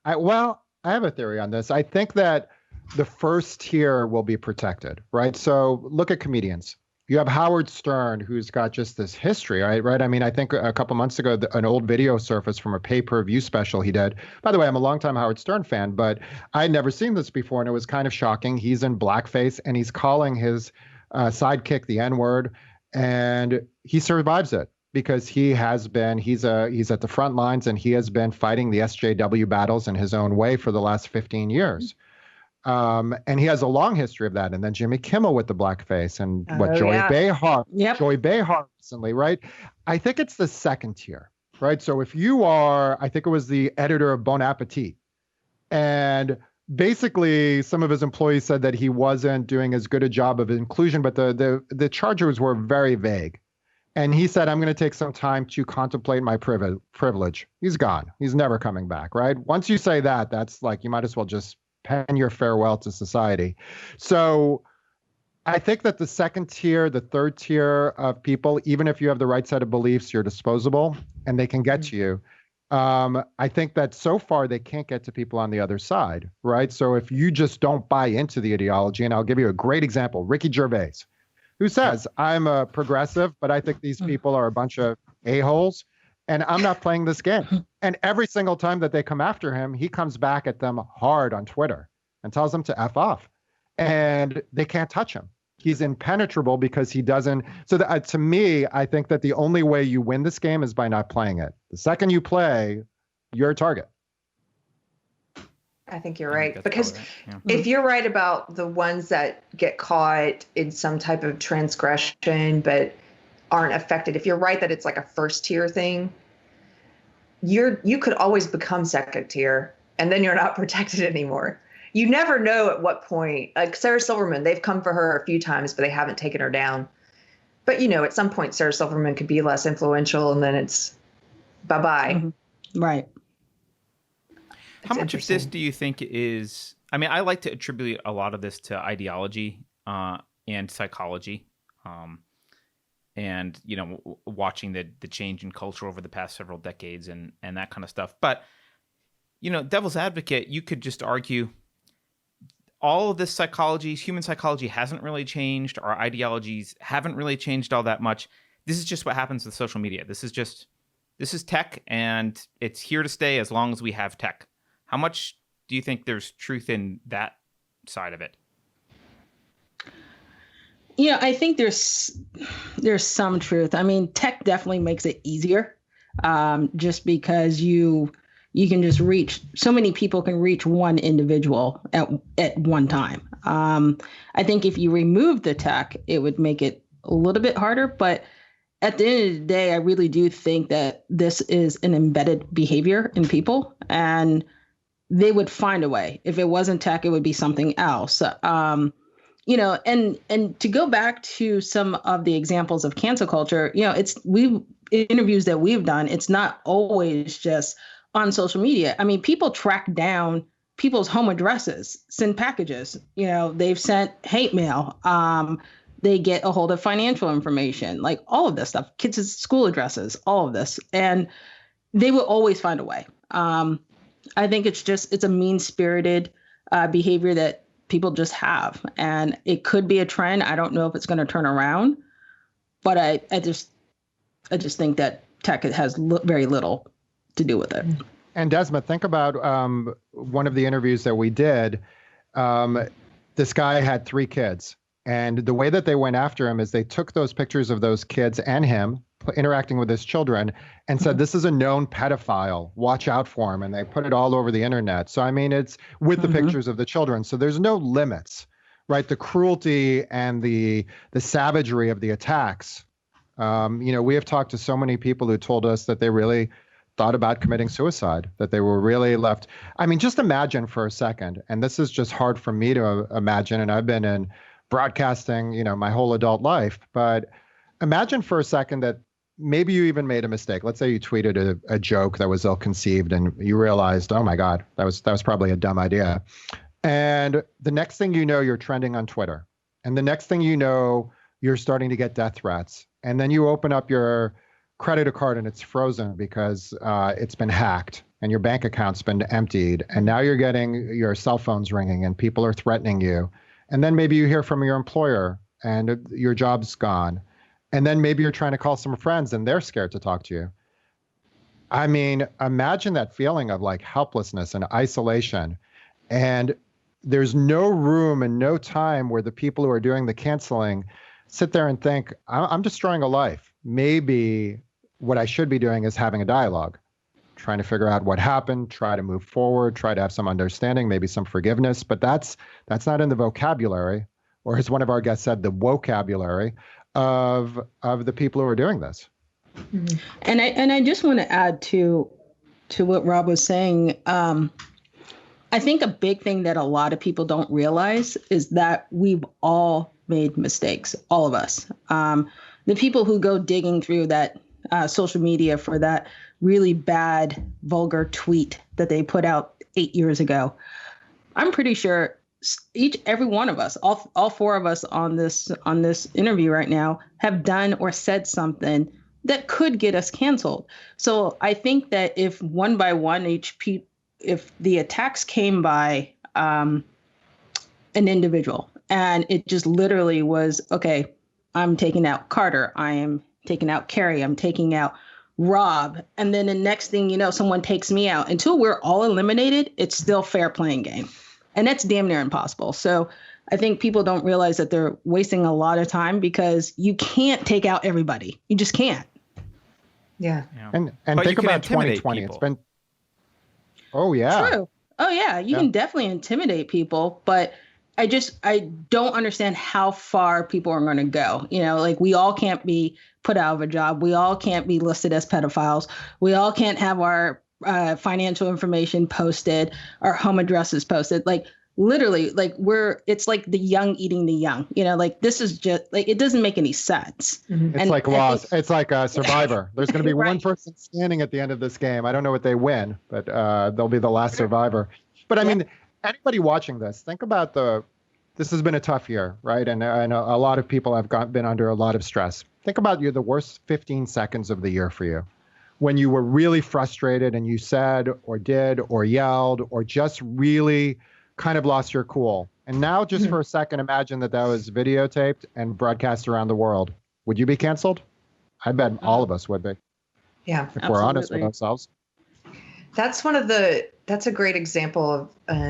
have a theory on this. I think that the first tier will be protected, right? So look at comedians. You have Howard Stern, who's got just this history, right? I mean, I think a couple months ago, an old video surfaced from a pay-per-view special he did. By the way, I'm a longtime Howard Stern fan, but I'd never seen this before, and it was kind of shocking. He's in blackface, and he's calling his sidekick the N-word, and he survives it because he's at the front lines, and he has been fighting the SJW battles in his own way for the last 15 years. And he has a long history of that. And then Jimmy Kimmel with the blackface and Joy Behar recently, right? I think it's the second tier, right? So if you are, I think it was the editor of Bon Appetit, and basically some of his employees said that he wasn't doing as good a job of inclusion, but the charges were very vague. And he said, I'm going to take some time to contemplate my privilege. He's gone. He's never coming back, right? Once you say that, that's like, you might as well just pen your farewell to society. So I think that the second tier, the third tier of people, even if you have the right set of beliefs, you're disposable and they can get to you. I think that so far they can't get to people on the other side, right? So if you just don't buy into the ideology, and I'll give you a great example, Ricky Gervais, who says, I'm a progressive, but I think these people are a bunch of a-holes. And I'm not playing this game. And every single time that they come after him, he comes back at them hard on Twitter and tells them to F off. And they can't touch him. He's impenetrable because he doesn't. So to me, I think that the only way you win this game is by not playing it. The second you play, you're a target. I think you're right. Because if you're right about the ones that get caught in some type of transgression, but aren't affected. If you're right that it's like a first tier thing, you could always become second tier, and then you're not protected anymore. You never know at what point. Like Sarah Silverman, they've come for her a few times, but they haven't taken her down. But at some point, Sarah Silverman could be less influential, and then it's bye-bye. Mm-hmm. Right. How much of this do you think is? I mean, I like to attribute a lot of this to ideology and psychology. And watching the change in culture over the past several decades and that kind of stuff. But devil's advocate, you could just argue all of this psychology, human psychology, hasn't really changed. Our ideologies haven't really changed all that much. This is just what happens with social media. This is tech, and it's here to stay as long as we have tech. How much do you think there's truth in that side of it? I think there's some truth. I mean, tech definitely makes it easier, just because you can just reach so many people can reach one individual at one time. I think if you remove the tech, it would make it a little bit harder. But at the end of the day, I really do think that this is an embedded behavior in people, and they would find a way. If it wasn't tech, it would be something else. And to go back to some of the examples of cancel culture, interviews that we've done, it's not always just on social media. I mean, people track down people's home addresses, send packages, they've sent hate mail. They get a hold of financial information, like all of this stuff, kids' school addresses, all of this. And they will always find a way. I think it's a mean-spirited behavior that people just have, and it could be a trend. I don't know if it's going to turn around, but I just think that tech has very little to do with it. And Desma, think about one of the interviews that we did. This guy had 3 kids, and the way that they went after him is they took those pictures of those kids and him interacting with his children and said, this is a known pedophile, watch out for him. And they put it all over the internet. So, I mean, it's with the pictures of the children. So there's no limits, right? The cruelty and the savagery of the attacks. We have talked to so many people who told us that they really thought about committing suicide, that they were really left. I mean, just imagine for a second, and this is just hard for me to imagine, and I've been in broadcasting, my whole adult life, but imagine for a second that maybe you even made a mistake. Let's say you tweeted a joke that was ill-conceived and you realized, oh my God, that was probably a dumb idea. And the next thing you know, you're trending on Twitter. And the next thing you know, you're starting to get death threats. And then you open up your credit card and it's frozen because it's been hacked and your bank account's been emptied, and now you're getting your cell phones ringing and people are threatening you. And then maybe you hear from your employer and your job's gone. And then maybe you're trying to call some friends and they're scared to talk to you. I mean, imagine that feeling of like helplessness and isolation. And there's no room and no time where the people who are doing the canceling sit there and think, I'm destroying a life. Maybe what I should be doing is having a dialogue, trying to figure out what happened, try to move forward, try to have some understanding, maybe some forgiveness. But that's not in the vocabulary, or as one of our guests said, the vocabulary of the people who are doing this. Mm-hmm. And I just want to add to what Rob was saying. I think a big thing that a lot of people don't realize is that we've all made mistakes, all of us. The people who go digging through that social media for that really bad, vulgar tweet that they put out 8 years ago, I'm pretty sure every one of us, all four of us on this interview right now, have done or said something that could get us canceled. So I think that if one by one, if the attacks came by an individual and it just literally was, okay, I'm taking out Carter, I am taking out Keri, I'm taking out Rob, and then the next thing you know, someone takes me out, until we're all eliminated, it's still fair playing game. And that's damn near impossible. So I think people don't realize that they're wasting a lot of time because you can't take out everybody. You just can't. Yeah. And think about 2020. People. It's been, oh yeah. True. Oh yeah. You can definitely intimidate people, but I don't understand how far people are going to go. You know, like we all can't be put out of a job. We all can't be listed as pedophiles. We all can't have our financial information posted, our home addresses posted. Like literally, like it's like the young eating the young. You know, like this is just like, it doesn't make any sense. Mm-hmm. It's like Lost. It's like a Survivor. There's going to be one person standing at the end of this game. I don't know what they win, but they'll be the last survivor. But I mean, anybody watching this, think about this has been a tough year, right? And a lot of people have been under a lot of stress. Think about the worst 15 seconds of the year for you, when you were really frustrated and you said or did or yelled or just really kind of lost your cool. And now just for a second, imagine that was videotaped and broadcast around the world. Would you be canceled? I bet all of us would be. Yeah. If we're honest with ourselves. That's a great example of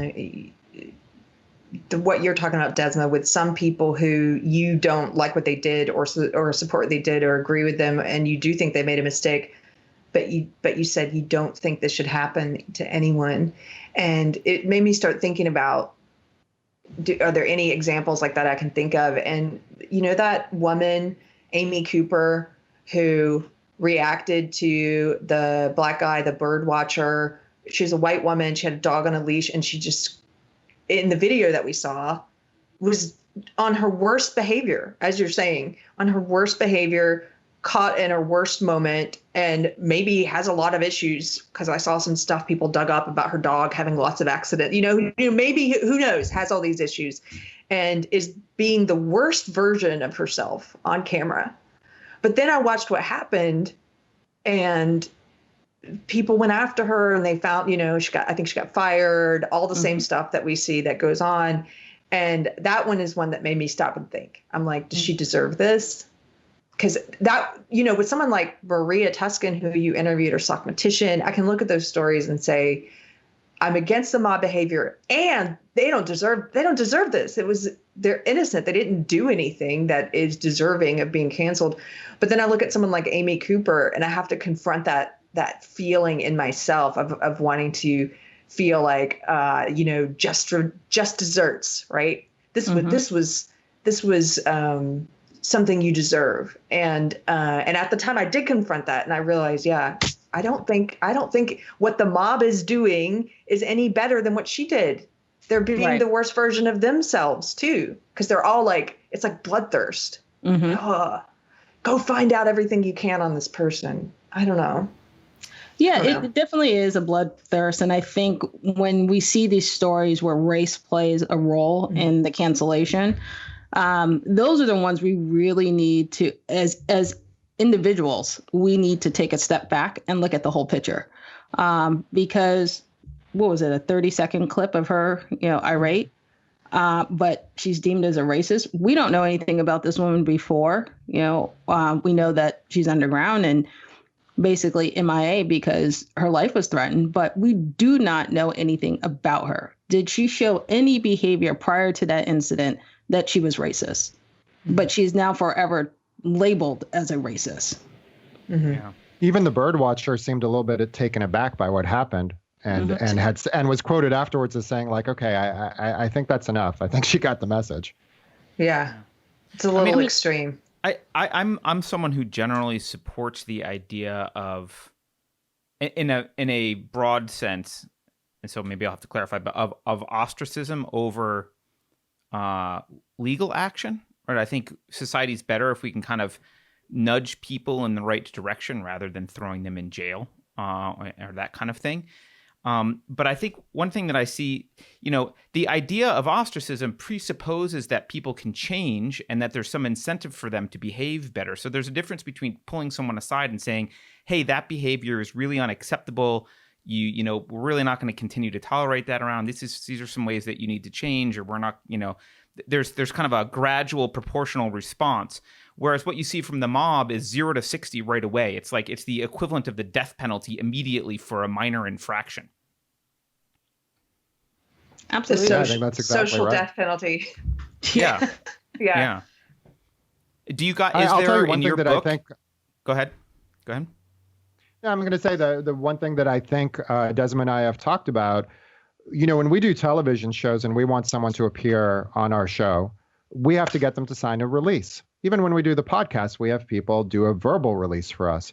what you're talking about, Desma, with some people who you don't like what they did or support what they did or agree with them, and you do think they made a mistake, but you said you don't think this should happen to anyone. And it made me start thinking about, are there any examples like that I can think of? And that woman, Amy Cooper, who reacted to the black guy, the bird watcher. She's a white woman. She had a dog on a leash, and she just, in the video that we saw, was on her worst behavior, as you're saying, on her worst behavior, caught in her worst moment, and maybe has a lot of issues, because I saw some stuff people dug up about her dog having lots of accidents. Maybe, who knows, has all these issues and is being the worst version of herself on camera. But then I watched what happened, and people went after her, and they found, I think she got fired, all the same stuff that we see that goes on. And that one is one that made me stop and think. I'm like, does she deserve this? Because that, with someone like Maria Tuscan, who you interviewed, or Sockmatician, I can look at those stories and say, I'm against the mob behavior, and they don't deserve this. They're innocent. They didn't do anything that is deserving of being canceled. But then I look at someone like Amy Cooper, and I have to confront that feeling in myself of wanting to feel like, just desserts, right? This was something you deserve. And at the time I did confront that, and I realized, I don't think what the mob is doing is any better than what she did. They're being the worst version of themselves too, because they're all like, it's like bloodthirst. Mm-hmm. Go find out everything you can on this person. I don't know. Yeah, it definitely is a bloodthirst. And I think when we see these stories where race plays a role in the cancellation, those are the ones we really need to, as individuals, we need to take a step back and look at the whole picture. Because what was it, a 30-second clip of her, irate? But she's deemed as a racist. We don't know anything about this woman before. We know that she's underground and basically MIA because her life was threatened, but we do not know anything about her. Did she show any behavior prior to that incident that she was racist? But she's now forever labeled as a racist. Mm-hmm. Yeah. Even the bird watcher seemed a little bit taken aback by what happened, and was quoted afterwards as saying, like, okay, I think that's enough. I think she got the message. Yeah, it's a little extreme. I'm someone who generally supports the idea of, in a broad sense, and so maybe I'll have to clarify, but of ostracism over legal action. Right? I think society's better if we can kind of nudge people in the right direction rather than throwing them in jail or that kind of thing. But I think one thing that I see, the idea of ostracism presupposes that people can change and that there's some incentive for them to behave better. So there's a difference between pulling someone aside and saying, hey, that behavior is really unacceptable. We're really not going to continue to tolerate that around. These are some ways that you need to change, or we're not, there's kind of a gradual proportional response. Whereas what you see from the mob is 0 to 60 right away. It's like it's the equivalent of the death penalty immediately for a minor infraction. Absolutely. I think that's exactly social right. death penalty. Yeah. Yeah. Do you guys? I'll tell you one in thing your that book? I think. Go ahead. Yeah, I'm going to say the one thing that I think Desma and I have talked about. When we do television shows and we want someone to appear on our show, we have to get them to sign a release. Even when we do the podcast, we have people do a verbal release for us.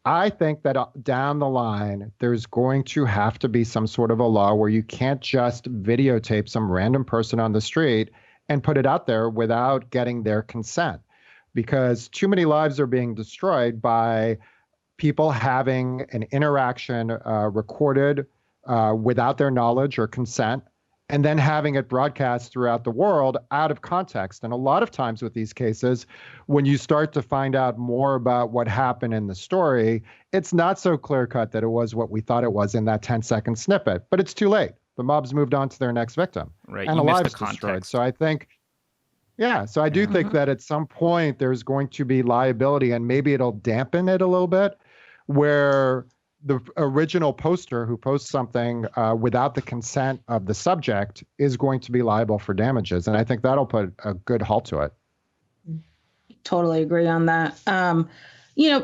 I think that down the line, there's going to have to be some sort of a law where you can't just videotape some random person on the street and put it out there without getting their consent, because too many lives are being destroyed by people having an interaction recorded without their knowledge or consent, and then having it broadcast throughout the world out of context. And a lot of times with these cases, when you start to find out more about what happened in the story, it's not so clear-cut that it was what we thought it was in that 10-second snippet. But it's too late. The mob's moved on to their next victim. Right. And You a missed live's the destroyed. context. So I think, I do think that at some point there's going to be liability, and maybe it'll dampen it a little bit, where the original poster who posts something without the consent of the subject is going to be liable for damages. And I think that'll put a good halt to it. Totally agree on that.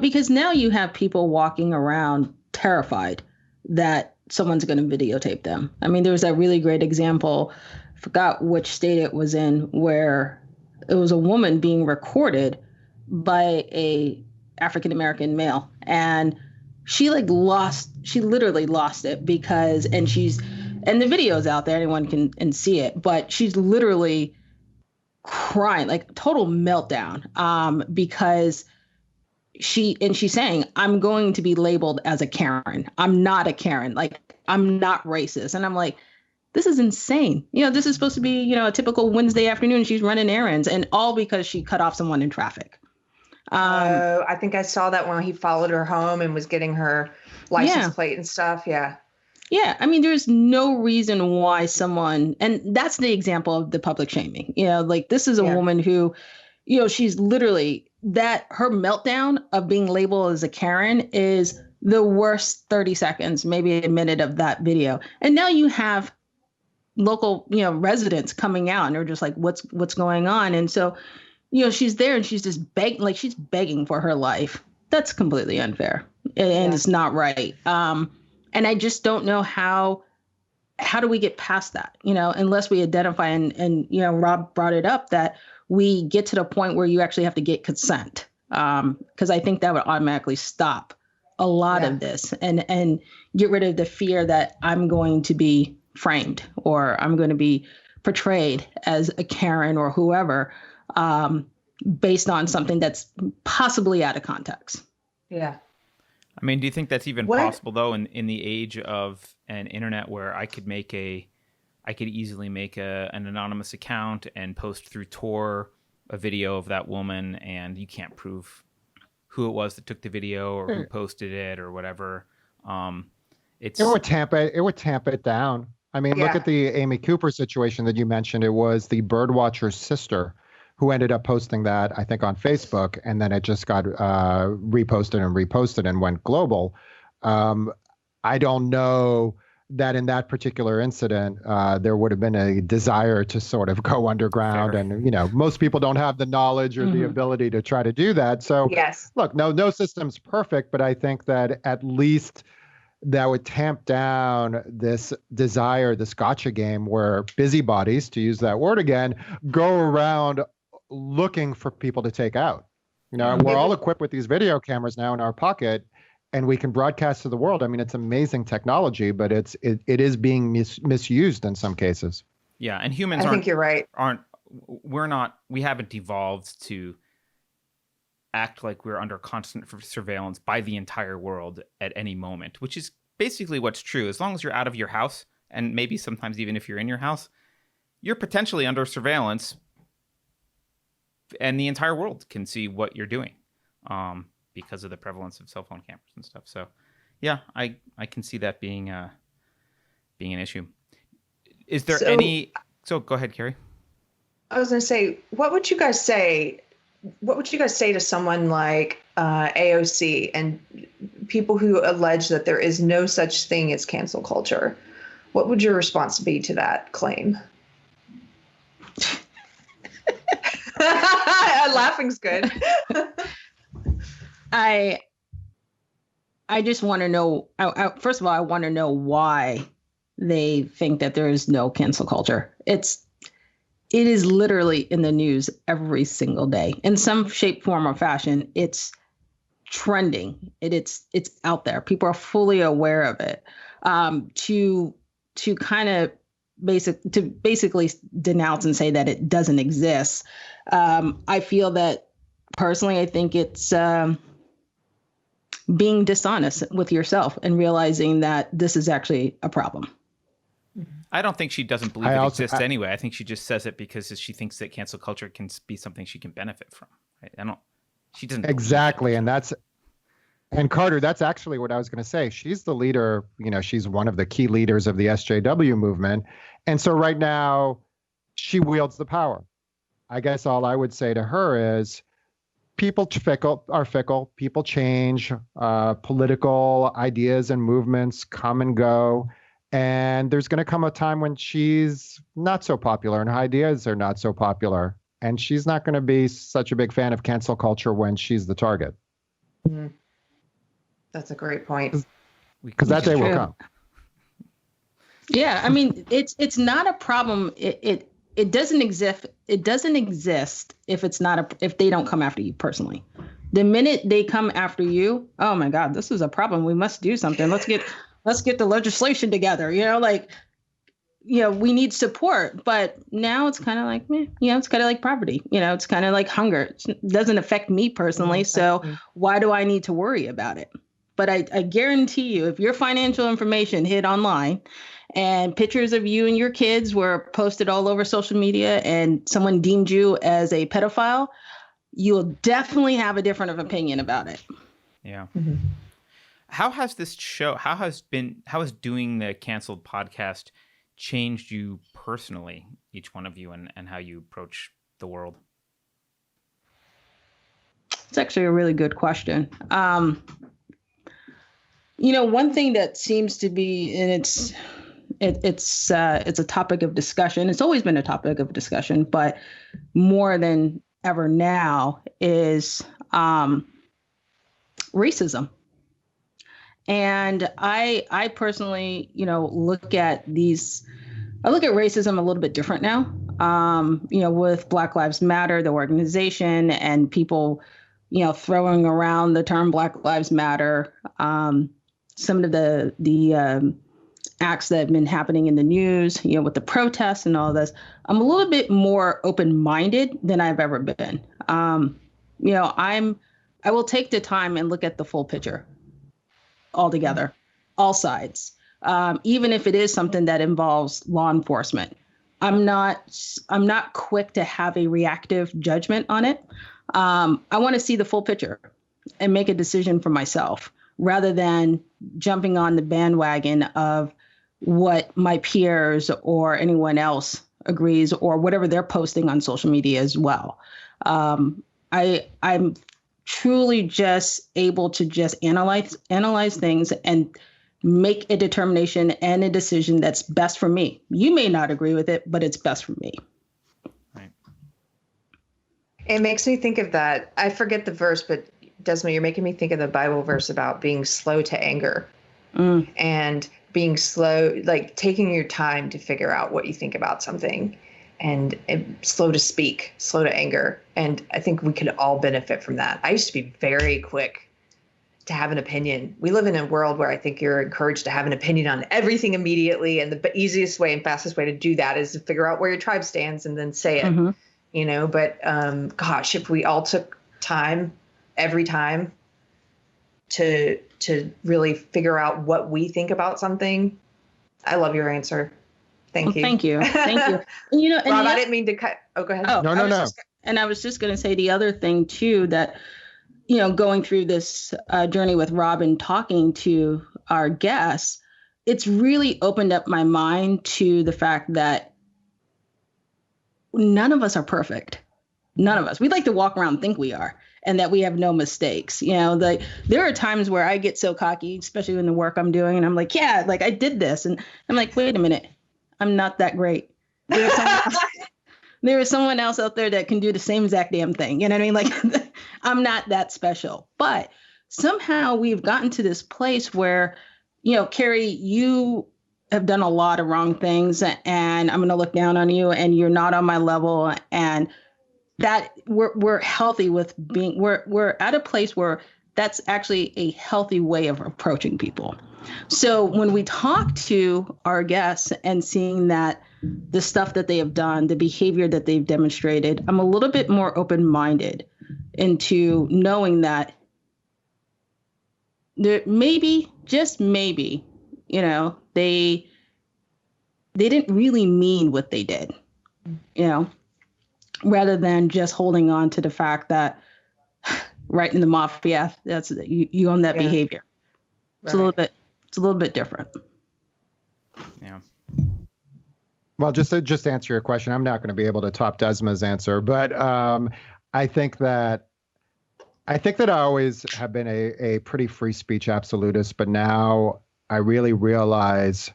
Because now you have people walking around terrified that someone's going to videotape them. I mean, there was that really great example, I forgot which state it was in, where it was a woman being recorded by a African-American male. And she literally lost it because, and the video's out there, anyone can see it, but she's literally crying, like total meltdown, because she's saying, I'm going to be labeled as a Karen. I'm not a Karen. Like, I'm not racist. And I'm like, this is insane. This is supposed to be, a typical Wednesday afternoon. She's running errands, and all because she cut off someone in traffic. I think I saw that when he followed her home and was getting her license plate and stuff. Yeah. Yeah. I mean, there's no reason why someone, and that's the example of the public shaming. This is a woman who, she's literally, that her meltdown of being labeled as a Karen is the worst 30 seconds, maybe a minute of that video. And now you have local, residents coming out and they're just like, what's going on? And so, she's there and she's just begging for her life. That's completely unfair and it's not right. And I just don't know how do we get past that, unless we identify and Rob brought it up, that we get to the point where you actually have to get consent. Because I think that would automatically stop a lot of this and get rid of the fear that I'm going to be framed or I'm going to be portrayed as a Karen or whoever, based on something that's possibly out of context. Yeah. I mean, do you think that's even possible though in the age of an internet where I could easily make an anonymous account and post through Tor a video of that woman, and you can't prove who it was that took the video or who posted it or whatever. It would tamp it down. I mean, look at the Amy Cooper situation that you mentioned. It was the birdwatcher's sister who ended up posting that, I think, on Facebook, and then it just got reposted and went global. I don't know that in that particular incident, there would have been a desire to sort of go underground. Fair. And, most people don't have the knowledge or the ability to try to do that. So, look, no system's perfect, but I think that at least that would tamp down this desire, this gotcha game where busybodies, to use that word again, go around looking for people to take out. We're all equipped with these video cameras now in our pocket, and we can broadcast to the world. I mean, it's amazing technology, but it is being misused in some cases. Yeah, and humans I think you're right. We haven't evolved to act like we're under constant surveillance by the entire world at any moment, which is basically what's true. As long as you're out of your house, and maybe sometimes even if you're in your house, you're potentially under surveillance, and the entire world can see what you're doing. Because of the prevalence of cell phone cameras and stuff. So, yeah, I can see that being an issue. Is there any? So go ahead, Keri. I was going to say, what would you guys say? What would you guys say to someone like AOC and people who allege that there is no such thing as cancel culture? What would your response be to that claim? Laughing's good. I just want to know, first of all, I want to know why they think that there is no cancel culture. It is literally in the news every single day. In some shape, form, or fashion, it's trending. It's out there. People are fully aware of it. To kind of basically denounce and say that it doesn't exist. I feel that personally, I think it's being dishonest with yourself and realizing that this is actually a problem. I don't think she doesn't believe it exists anyway. I think she just says it because she thinks that cancel culture can be something she can benefit from. Right? She doesn't. Exactly. And Carter, that's actually what I was going to say. She's the leader, she's one of the key leaders of the SJW movement. And so right now she wields the power. I guess all I would say to her is, people are fickle. People change. Political ideas and movements come and go. And there's going to come a time when she's not so popular and her ideas are not so popular. And she's not going to be such a big fan of cancel culture when she's the target. Mm-hmm. That's a great point. Because that day will come. Yeah, I mean, it's not a problem. It doesn't exist. It doesn't exist if if they don't come after you personally. The minute they come after you, oh my God, this is a problem. We must do something. Let's get the legislation together. We need support. But now it's kind of like, it's kind of like poverty. It's kind of like hunger. It doesn't affect me personally. So why do I need to worry about it? But I guarantee you, if your financial information hit online and pictures of you and your kids were posted all over social media and someone deemed you as a pedophile, you'll definitely have a different opinion about it. Yeah. Mm-hmm. How has doing the Canceled podcast changed you personally, each one of you, and how you approach the world? It's actually a really good question. One thing that seems to be, and it's a topic of discussion. It's always been a topic of discussion, but more than ever now is racism. And I personally, look at racism a little bit different now. With Black Lives Matter, the organization, and people, throwing around the term Black Lives Matter. Some of the acts that have been happening in the news, with the protests and all this, I'm a little bit more open-minded than I've ever been. I will take the time and look at the full picture altogether, all sides. Even if it is something that involves law enforcement, I'm not quick to have a reactive judgment on it. I want to see the full picture. and make a decision for myself rather than jumping on the bandwagon of what my peers or anyone else agrees or whatever they're posting on social media as well. I'm truly just able to just analyze things and make a determination and a decision that's best for me. You may not agree with it, but it's best for me. Right. It makes me think of that. I forget the verse, but Desma, you're making me think of the Bible verse about being slow to anger and being slow, like taking your time to figure out what you think about something, and slow to speak, slow to anger. And I think we could all benefit from that. I used to be very quick to have an opinion. We live in a world where I think you're encouraged to have an opinion on everything immediately. And the easiest way and fastest way to do that is to figure out where your tribe stands and then say it, you know, but gosh, if we all took time every time to really figure out what we think about something. I love your answer. Thank you. Thank you. Thank you. And, you know, Rob, I didn't mean to cut. Oh, go ahead. Oh, No. I was just going to say the other thing too, that, you know, going through this journey with Rob and talking to our guests, it's really opened up my mind to the fact that none of us are perfect. None of us. We like to walk around and think we are, and that we have no mistakes. You know, there are times where I get so cocky, especially in the work I'm doing, and I'm like, yeah, like I did this. And I'm like, wait a minute, I'm not that great. There is someone else out there that can do the same exact damn thing. You know what I mean? Like, I'm not that special. But somehow we've gotten to this place where, you know, Keri, you have done a lot of wrong things, and I'm going to look down on you, and you're not on my level. And that we're healthy with being, we're at a place where that's actually a healthy way of approaching people. So when we talk to our guests and seeing that the stuff that they have done, the behavior that they've demonstrated, I'm a little bit more open-minded into knowing that there maybe, just maybe, you know, they didn't really mean what they did, you know, rather than just holding on to the fact that right in the mafia, that's you own that behavior. It's Right. a little bit different. Yeah. Well, just to answer your question, I'm not going to be able to top Desma's answer, but I think that I always have been a pretty free speech absolutist, but now I really realize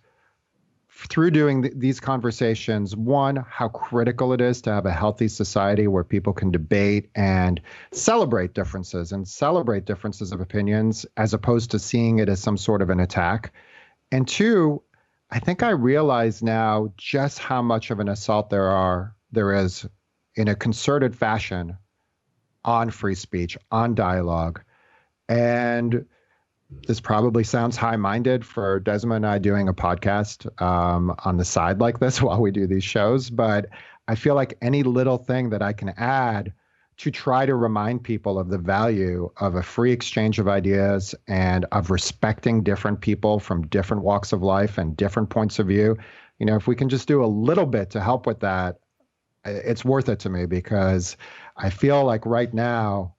through doing these conversations, one, how critical it is to have a healthy society where people can debate and celebrate differences of opinions, as opposed to seeing it as some sort of an attack. And two, I think I realize now just how much of an assault there is in a concerted fashion on free speech, on dialogue. And this probably sounds high-minded for Desma and I doing a podcast on the side like this while we do these shows, but I feel like any little thing that I can add to try to remind people of the value of a free exchange of ideas and of respecting different people from different walks of life and different points of view. You know, if we can just do a little bit to help with that, it's worth it to me, because I feel like right now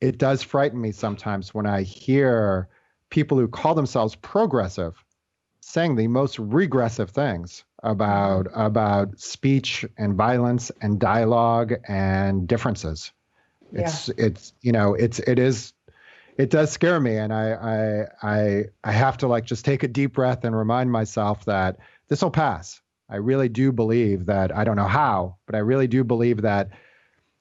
it does frighten me sometimes when I hear people who call themselves progressive saying the most regressive things about speech and violence and dialogue and differences. It does scare me, and I have to like just take a deep breath and remind myself that this will pass. I really do believe that. I don't know how, but I really do believe that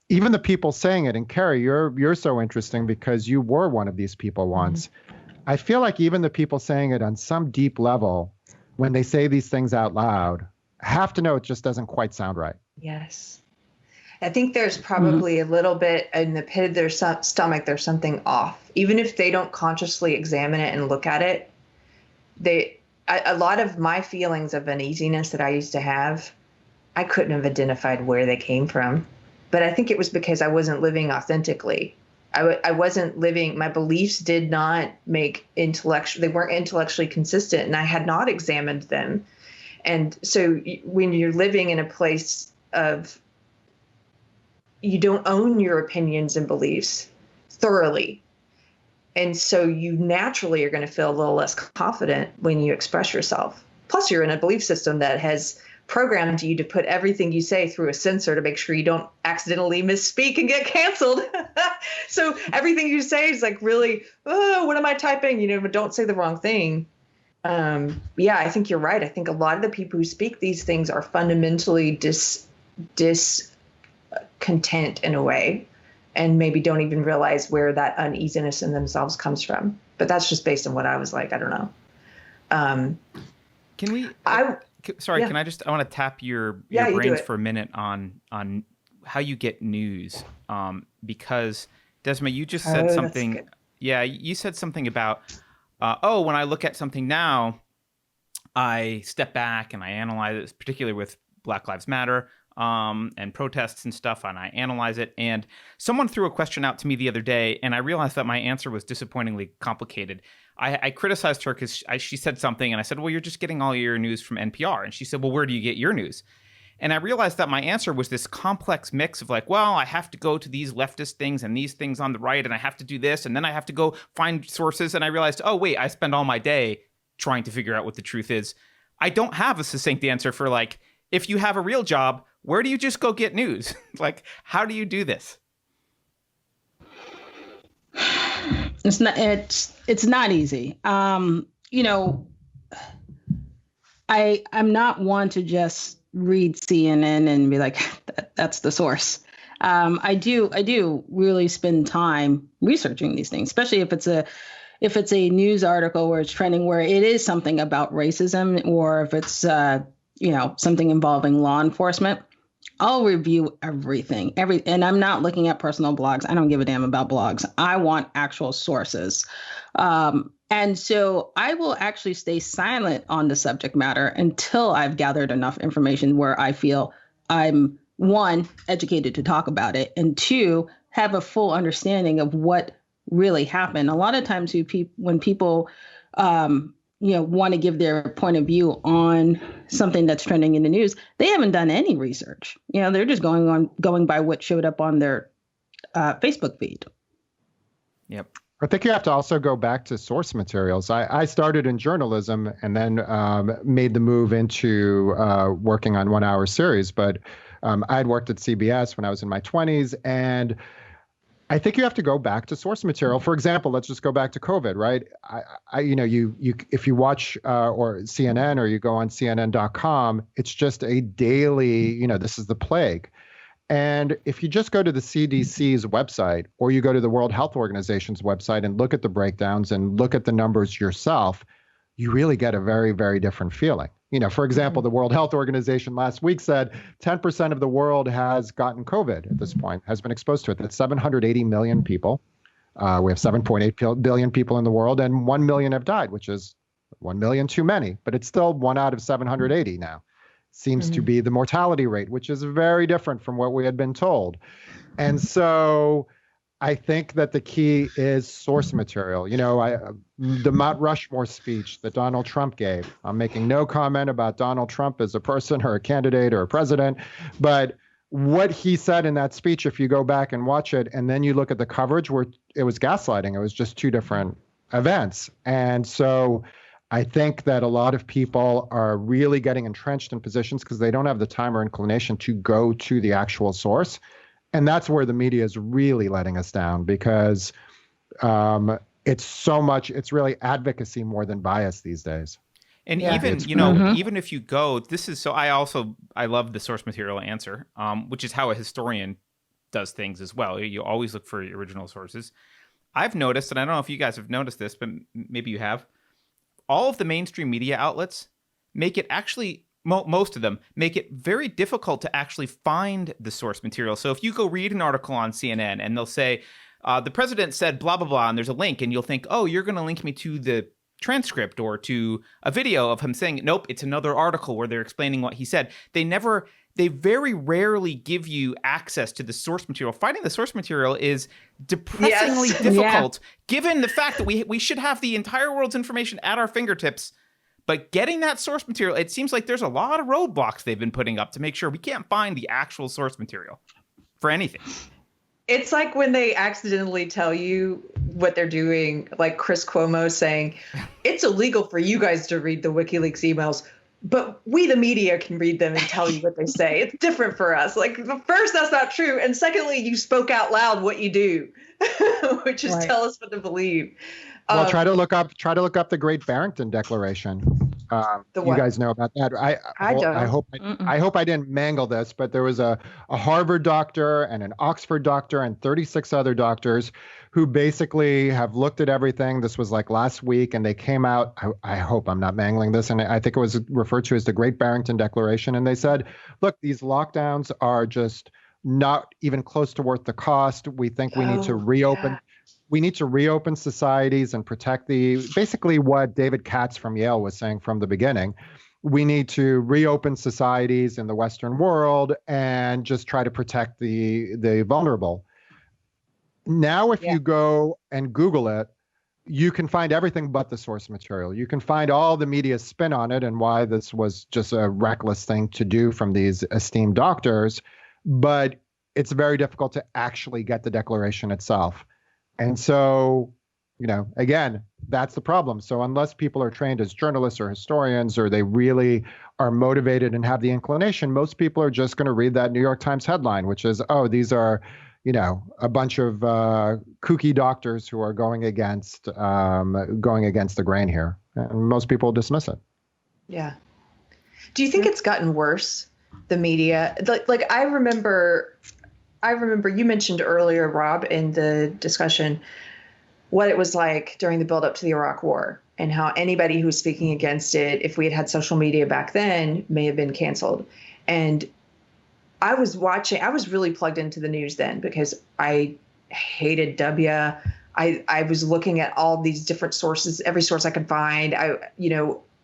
even the people saying it, and Keri, you're so interesting because you were one of these people once. Mm-hmm. I feel like even the people saying it on some deep level, when they say these things out loud, have to know it just doesn't quite sound right. Yes. I think there's probably a little bit in the pit of their stomach, there's something off. Even if they don't consciously examine it and look at it, a lot of my feelings of uneasiness that I used to have, I couldn't have identified where they came from. But I think it was because I wasn't living authentically. I wasn't living, my beliefs did not they weren't intellectually consistent, and I had not examined them. And so when you're living in a place of, you don't own your opinions and beliefs thoroughly, And so you naturally are going to feel a little less confident when you express yourself. Plus, you're in a belief system that has programmed you to put everything you say through a censor to make sure you don't accidentally misspeak and get canceled. So everything you say is like, really, oh, what am I typing? But don't say the wrong thing. Yeah, I think you're right. I think a lot of the people who speak these things are fundamentally discontent in a way, and maybe don't even realize where that uneasiness in themselves comes from. But that's just based on what I was like. I don't know. Can we? Sorry, can I want to tap your brains for a minute on how you get news? Because Desma, you just said something. Yeah, you said something about, when I look at something now, I step back and I analyze it, particularly with Black Lives Matter and protests and stuff, and I analyze it. And someone threw a question out to me the other day, and I realized that my answer was disappointingly complicated. I criticized her because she said something, and I said, well, you're just getting all your news from NPR. And she said, well, where do you get your news? And I realized that my answer was this complex mix of like, well, I have to go to these leftist things and these things on the right, and I have to do this, and then I have to go find sources. And I realized, oh, wait, I spend all my day trying to figure out what the truth is. I don't have a succinct answer for, like, if you have a real job, where do you just go get news? Like, how do you do this? It's not easy. I'm not one to just read CNN and be like, that's the source. I do really spend time researching these things, especially if it's a news article where it's trending, where it is something about racism, or if it's something involving law enforcement. I'll review everything, and I'm not looking at personal blogs. I don't give a damn about blogs. I want actual sources. And so I will actually stay silent on the subject matter until I've gathered enough information where I feel I'm, one, educated to talk about it, and two, have a full understanding of what really happened. A lot of times when people want to give their point of view on something that's trending in the news, they haven't done any research. They're just going by what showed up on their Facebook feed. Yep. I think you have to also go back to source materials. I started in journalism and then made the move into working on 1 hour series. But I had worked at CBS when I was in my 20s, and I think you have to go back to source material. For example, let's just go back to COVID, right? If you watch or CNN, or you go on CNN.com, it's just a daily, this is the plague. And if you just go to the CDC's website, or you go to the World Health Organization's website and look at the breakdowns and look at the numbers yourself, you really get a very, very different feeling. For example, the World Health Organization last week said 10% of the world has gotten COVID at this point, has been exposed to it. That's 780 million people. We have 7.8 billion people in the world, and 1 million have died, which is 1 million too many, but it's still 1 out of 780 now. Seems to be the mortality rate, which is very different from what we had been told. And so I think that the key is source material. The Mount Rushmore speech that Donald Trump gave, I'm making no comment about Donald Trump as a person or a candidate or a president, but what he said in that speech, if you go back and watch it, and then you look at the coverage, where it was gaslighting, it was just two different events. And so I think that a lot of people are really getting entrenched in positions because they don't have the time or inclination to go to the actual source. And that's where the media is really letting us down, because it's really advocacy more than bias these days. And even if you go, I love the source material answer, which is how a historian does things as well. You always look for original sources. I've noticed, and I don't know if you guys have noticed this, but maybe you have, all of the mainstream media outlets make it actually, most of them, make it very difficult to actually find the source material. So if you go read an article on CNN and they'll say, the president said blah, blah, blah, and there's a link, and you'll think, oh, you're going to link me to the transcript or to a video of him saying, nope, it's another article where they're explaining what he said. They very rarely give you access to the source material. Finding the source material is depressingly difficult, given the fact that we should have the entire world's information at our fingertips. But getting that source material, it seems like there's a lot of roadblocks they've been putting up to make sure we can't find the actual source material for anything. It's like when they accidentally tell you what they're doing, like Chris Cuomo saying, it's illegal for you guys to read the WikiLeaks emails, but we, the media, can read them and tell you what they say. It's different for us. Like, first, that's not true. And secondly, you spoke out loud what you do, which is tell us what to believe. Well, try to look up the Great Barrington Declaration. You guys know about that. I don't. I hope I didn't mangle this, but there was a Harvard doctor and an Oxford doctor and 36 other doctors who basically have looked at everything. This was like last week, and they came out. I hope I'm not mangling this, and I think it was referred to as the Great Barrington Declaration. And they said, look, these lockdowns are just not even close to worth the cost. We think we need to reopen. Yeah. We need to reopen societies and protect basically what David Katz from Yale was saying from the beginning. We need to reopen societies in the Western world and just try to protect the vulnerable. Now, if you go and Google it, you can find everything but the source material. You can find all the media's spin on it and why this was just a reckless thing to do from these esteemed doctors. But it's very difficult to actually get the declaration itself. And so, again, that's the problem. So unless people are trained as journalists or historians, or they really are motivated and have the inclination, most people are just going to read that New York Times headline, which is, oh, these are, a bunch of kooky doctors who are going against the grain here. And most people dismiss it. Yeah. Do you think it's gotten worse, the media? Like I remember you mentioned earlier, Rob, in the discussion, what it was like during the buildup to the Iraq War and how anybody who was speaking against it, if we had social media back then, may have been canceled. And I was really plugged into the news then because I hated W. I was looking at all these different sources, every source I could find. I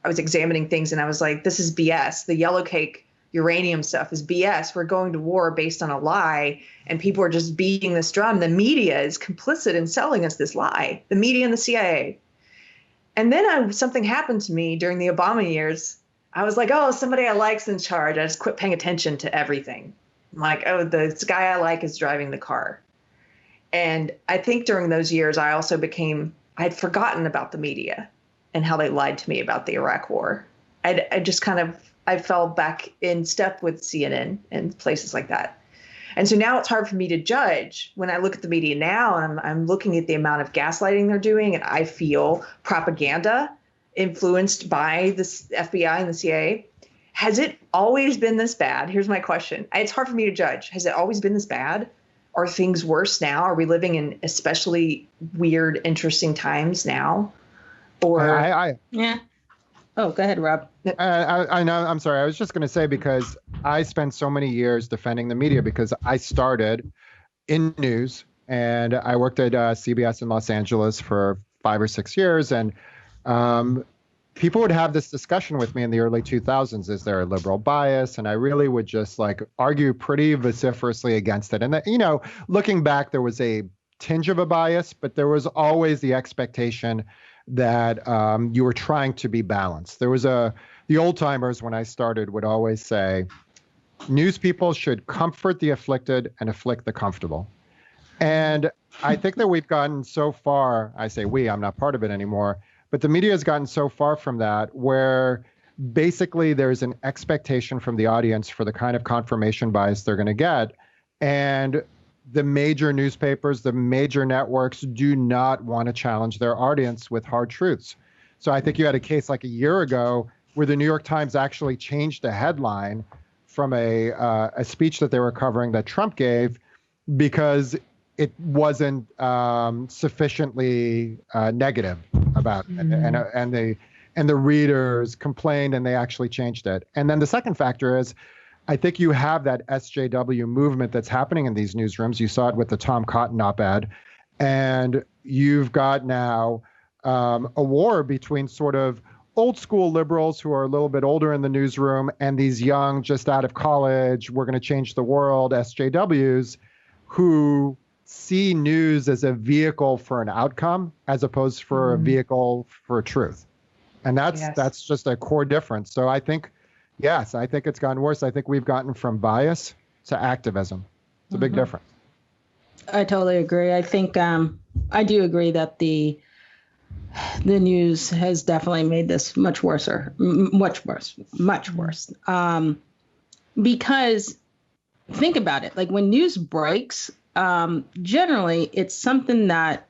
was examining things and I was like, this is BS. The yellow cake uranium stuff is BS. We're going to war based on a lie, and people are just beating this drum. The media is complicit in selling us this lie, the media and the CIA. And then something happened to me during the Obama years. I was like, oh, somebody I like's in charge. I just quit paying attention to everything. I'm like, oh, this guy I like is driving the car. And I think during those years, I also I'd forgotten about the media and how they lied to me about the Iraq War. I fell back in step with CNN and places like that. And so now it's hard for me to judge when I look at the media now, and I'm looking at the amount of gaslighting they're doing, and I feel propaganda influenced by the FBI and the CIA. Has it always been this bad? Here's my question. It's hard for me to judge. Has it always been this bad? Are things worse now? Are we living in especially weird, interesting times now? Or yeah. Oh, go ahead, Rob. I know. I'm sorry. I was just going to say, because I spent so many years defending the media, because I started in news and I worked at CBS in Los Angeles for 5 or 6 years. And people would have this discussion with me in the early 2000s. Is there a liberal bias? And I really would just argue pretty vociferously against it. And, looking back, there was a tinge of a bias, but there was always the expectation that you were trying to be balanced. There was the old timers when I started would always say, news people should comfort the afflicted and afflict the comfortable. And I think that we've gotten so far, I say we, I'm not part of it anymore, but the media has gotten so far from that, where basically there's an expectation from the audience for the kind of confirmation bias they're going to get. And the major newspapers, the major networks do not want to challenge their audience with hard truths. So I think you had a case like a year ago where the New York Times actually changed the headline from a speech that they were covering that Trump gave, because it wasn't sufficiently negative about it. And the readers complained, and they actually changed it. And then the second factor is, I think you have that SJW movement that's happening in these newsrooms. You saw it with the Tom Cotton op-ed. And you've got now a war between sort of old school liberals who are a little bit older in the newsroom and these young, just out of college, we're going to change the world SJWs, who see news as a vehicle for an outcome as opposed for a vehicle for truth. And that's just a core difference. So I think, yes, I think it's gotten worse. I think we've gotten from bias to activism. It's a big difference. I totally agree. I think I do agree that the news has definitely made this much worse, much worse. Because think about it, like when news breaks, generally it's something that,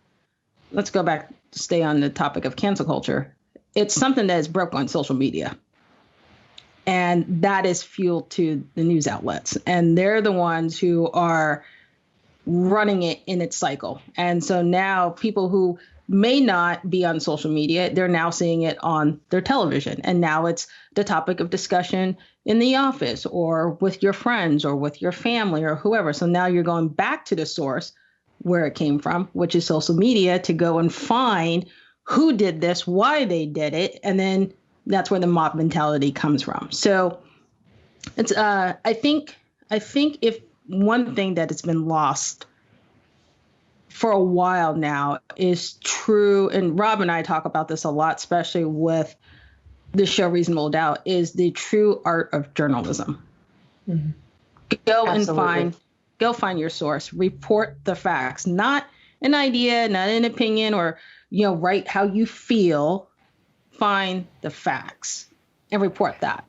let's go back, stay on the topic of cancel culture. It's something that is broke on social media. And that is fuel to the news outlets. And they're the ones who are running it in its cycle. And so now people who may not be on social media, they're now seeing it on their television. And now it's the topic of discussion in the office or with your friends or with your family or whoever. So now you're going back to the source where it came from, which is social media, to go and find who did this, why they did it. And then that's where the mob mentality comes from. So it's I think if one thing that has been lost for a while now is true, and Rob and I talk about this a lot, especially with the show Reasonable Doubt, is the true art of journalism. Mm-hmm. Go find your source, report the facts, not an idea, not an opinion, or write how you feel. Find the facts and report that.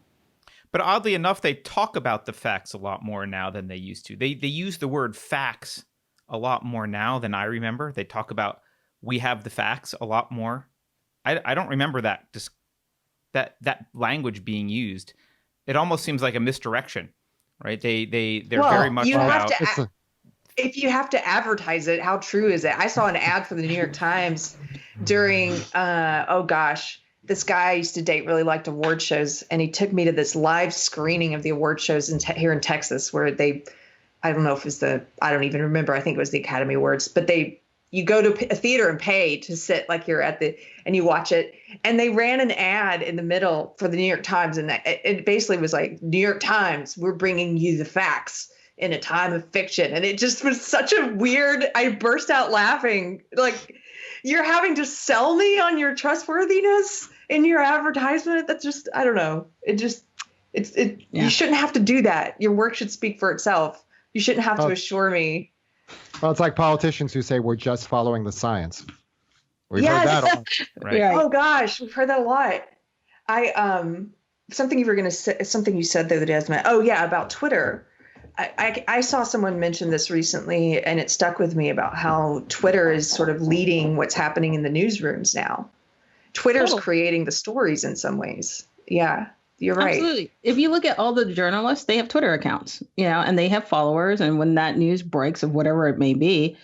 But oddly enough, they talk about the facts a lot more now than they used to. They use the word facts a lot more now than I remember. They talk about we have the facts a lot more. I don't remember that that language being used. It almost seems like a misdirection, right? They're very much about. If you have to advertise it, how true is it? I saw an ad for the New York Times during this guy I used to date really liked award shows, and he took me to this live screening of the award shows here in Texas, where I don't know if it's I don't even remember. I think it was the Academy Awards, but you go to a theater and pay to sit like you're and you watch it. And they ran an ad in the middle for the New York Times, and it basically was like, New York Times, we're bringing you the facts in a time of fiction. And it just was such a weird, I burst out laughing. Like, you're having to sell me on your trustworthiness in your advertisement. That's just, I don't know. You shouldn't have to do that. Your work should speak for itself. You shouldn't have to assure me. Well, it's like politicians who say we're just following the science. We've heard that a lot. Right. Oh gosh, we've heard that a lot. Something you said the other day, Desma. Oh yeah, about Twitter. I saw someone mention this recently, and it stuck with me, about how Twitter is sort of leading what's happening in the newsrooms now. Twitter's creating the stories in some ways. Yeah, you're right. Absolutely. If you look at all the journalists, they have Twitter accounts, and they have followers. And when that news breaks of whatever it may be,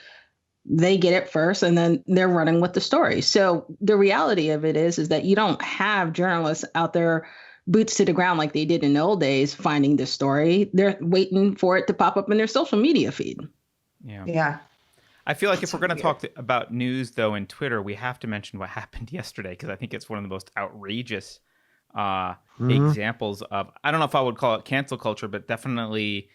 they get it first, and then they're running with the story. So the reality of it is that you don't have journalists out there boots to the ground like they did in the old days finding this story. They're waiting for it to pop up in their social media feed. Yeah. I feel like if we're going to talk about news, though, in Twitter, we have to mention what happened yesterday, because I think it's one of the most outrageous examples of, I don't know if I would call it cancel culture, but definitely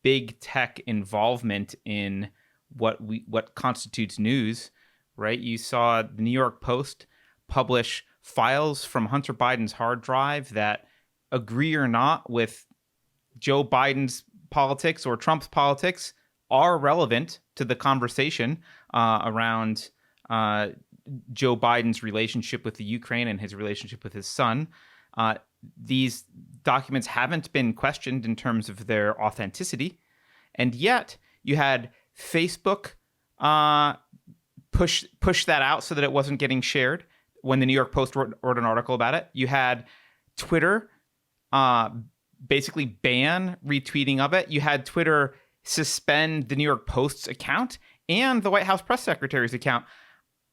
big tech involvement in what constitutes news, right? You saw the New York Post publish files from Hunter Biden's hard drive that, agree or not with Joe Biden's politics or Trump's politics, are relevant to the conversation around Joe Biden's relationship with the Ukraine and his relationship with his son. These documents haven't been questioned in terms of their authenticity. And yet you had Facebook push that out so that it wasn't getting shared when the New York Post wrote an article about it. You had Twitter basically ban retweeting of it. You had Twitter suspend the New York Post's account and the White House press secretary's account.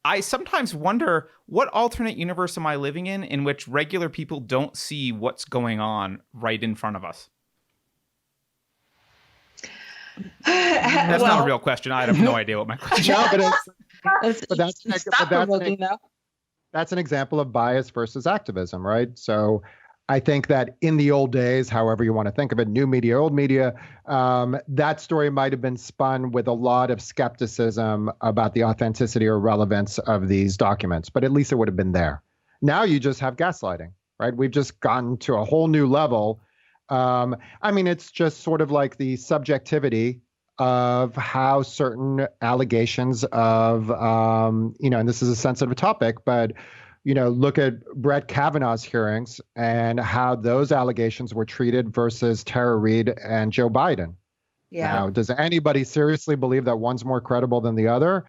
I sometimes wonder, what alternate universe am I living in which regular people don't see what's going on right in front of us? That's not a real question. I have no idea what my question is. That's an example of bias versus activism, right? So I think that in the old days, however you want to think of it, new media, old media, that story might have been spun with a lot of skepticism about the authenticity or relevance of these documents, but at least it would have been there. Now you just have gaslighting, right? We've just gotten to a whole new level. I mean, it's just sort of like the subjectivity of how certain allegations of, and this is a sensitive topic, but, look at Brett Kavanaugh's hearings and how those allegations were treated versus Tara Reid and Joe Biden. Yeah. Now, does anybody seriously believe that one's more credible than the other?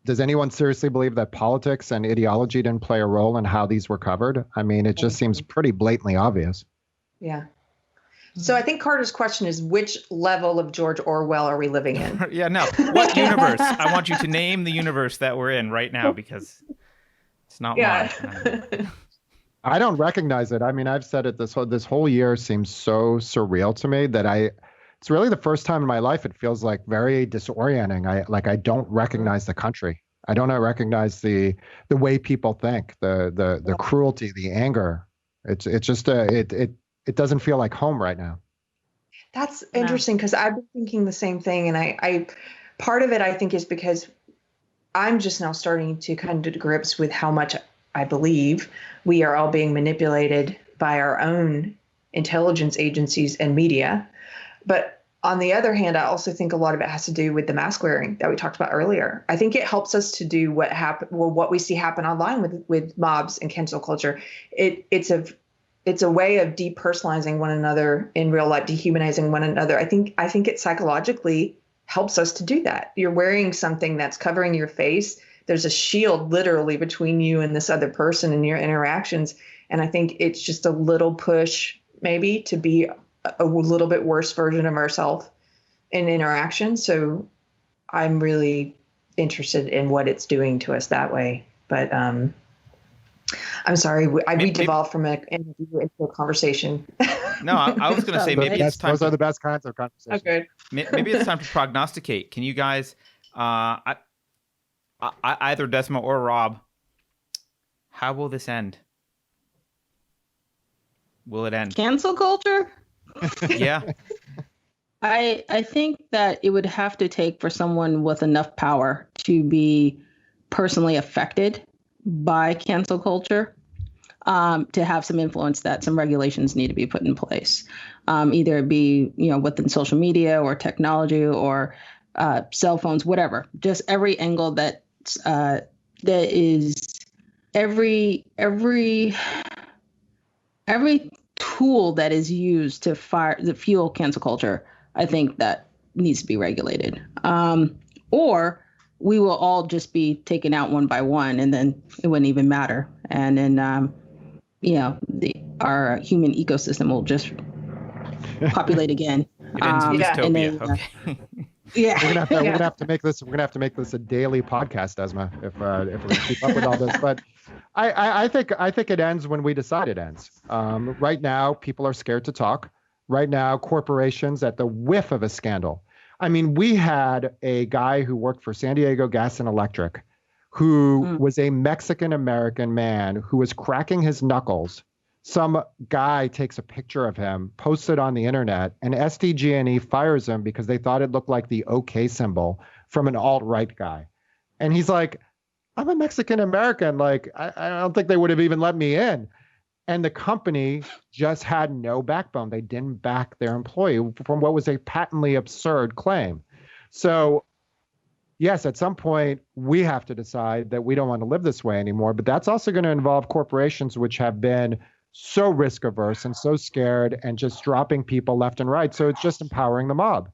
Does anyone seriously believe that politics and ideology didn't play a role in how these were covered? I mean, it just seems pretty blatantly obvious. Yeah. So I think Carter's question is, which level of George Orwell are we living in? Yeah, no. What universe? I want you to name the universe that we're in right now, because it's not mine. I don't recognize it. I mean, I've said it, this whole year seems so surreal to me that it's really the first time in my life it feels like very disorienting. I don't recognize the country. I don't recognize the way people think, the cruelty, the anger. It's just it doesn't feel like home right now. That's interesting, because I've been thinking the same thing. And I part of it, I think, is because I'm just now starting to come to grips with how much I believe we are all being manipulated by our own intelligence agencies and media. But on the other hand, I also think a lot of it has to do with the mask wearing that we talked about earlier. I think it helps us to do what we see happen online with mobs and cancel culture. It's a way of depersonalizing one another in real life, dehumanizing one another. I think it psychologically helps us to do that. You're wearing something that's covering your face. There's a shield literally between you and this other person in your interactions. And I think it's just a little push maybe to be a little bit worse version of ourselves in interaction. So I'm really interested in what it's doing to us that way. But I'm sorry, we devolved from an interview into a conversation. No, I was going to say maybe it's time. Those are the best kinds of conversations. Okay. Maybe it's time to prognosticate. Can you guys, either Desma or Rob, how will this end? Will it end? Cancel culture? Yeah. I think that it would have to take for someone with enough power to be personally affected by cancel culture, to have some influence, that some regulations need to be put in place. Either it be, within social media or technology or cell phones, whatever. Just every angle that is every tool that is used to fuel cancel culture, I think that needs to be regulated. Or we will all just be taken out one by one, and then it wouldn't even matter. And then, our human ecosystem will just populate again. It ends in dystopia. Then, okay. Yeah, we're gonna have to make this. We're gonna have to make this a daily podcast, Desma, if we're gonna keep up with all this. But I think it ends when we decide it ends. Right now, people are scared to talk. Right now, corporations, at the whiff of a scandal. I mean, we had a guy who worked for San Diego Gas and Electric, who was a Mexican-American man who was cracking his knuckles. Some guy takes a picture of him, posts it on the internet, and SDG&E fires him because they thought it looked like the OK symbol from an alt-right guy. And he's like, I'm a Mexican-American. Like, I don't think they would have even let me in. And the company just had no backbone. They didn't back their employee from what was a patently absurd claim. So, yes, at some point, we have to decide that we don't want to live this way anymore. But that's also going to involve corporations which have been so risk averse and so scared and just dropping people left and right. So it's just empowering the mob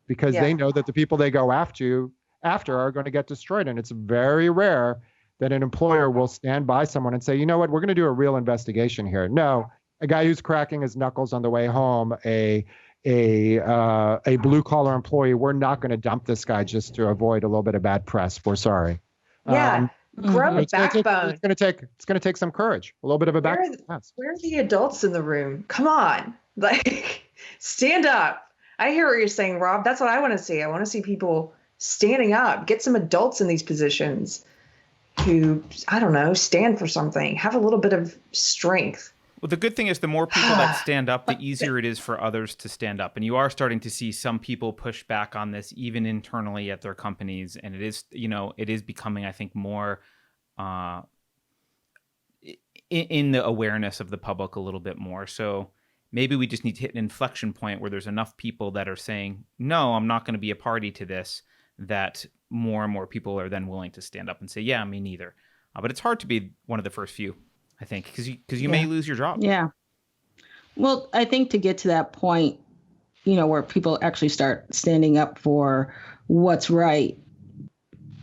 because they know that the people they go after are going to get destroyed. And it's very rare that an employer will stand by someone and say, you know what, we're going to do a real investigation here. No, a guy who's cracking his knuckles on the way home, a blue collar employee, we're not going to dump this guy just to avoid a little bit of bad press. We're sorry. Yeah. Grow a backbone. It's going to take some courage, a little bit of a backbone. Where are the adults in the room? Come on, like, stand up. I hear what you're saying, Rob. That's what I want to see. I want to see people standing up. Get some adults in these positions who, I don't know, stand for something. Have a little bit of strength. Well, the good thing is the more people that stand up, the easier it is for others to stand up. And you are starting to see some people push back on this, even internally at their companies. And it is becoming, I think, more in the awareness of the public a little bit more. So maybe we just need to hit an inflection point where there's enough people that are saying, no, I'm not going to be a party to this, that more and more people are then willing to stand up and say, yeah, me neither. But it's hard to be one of the first few, I think, because you may lose your job. Yeah. Well, I think to get to that point, where people actually start standing up for what's right,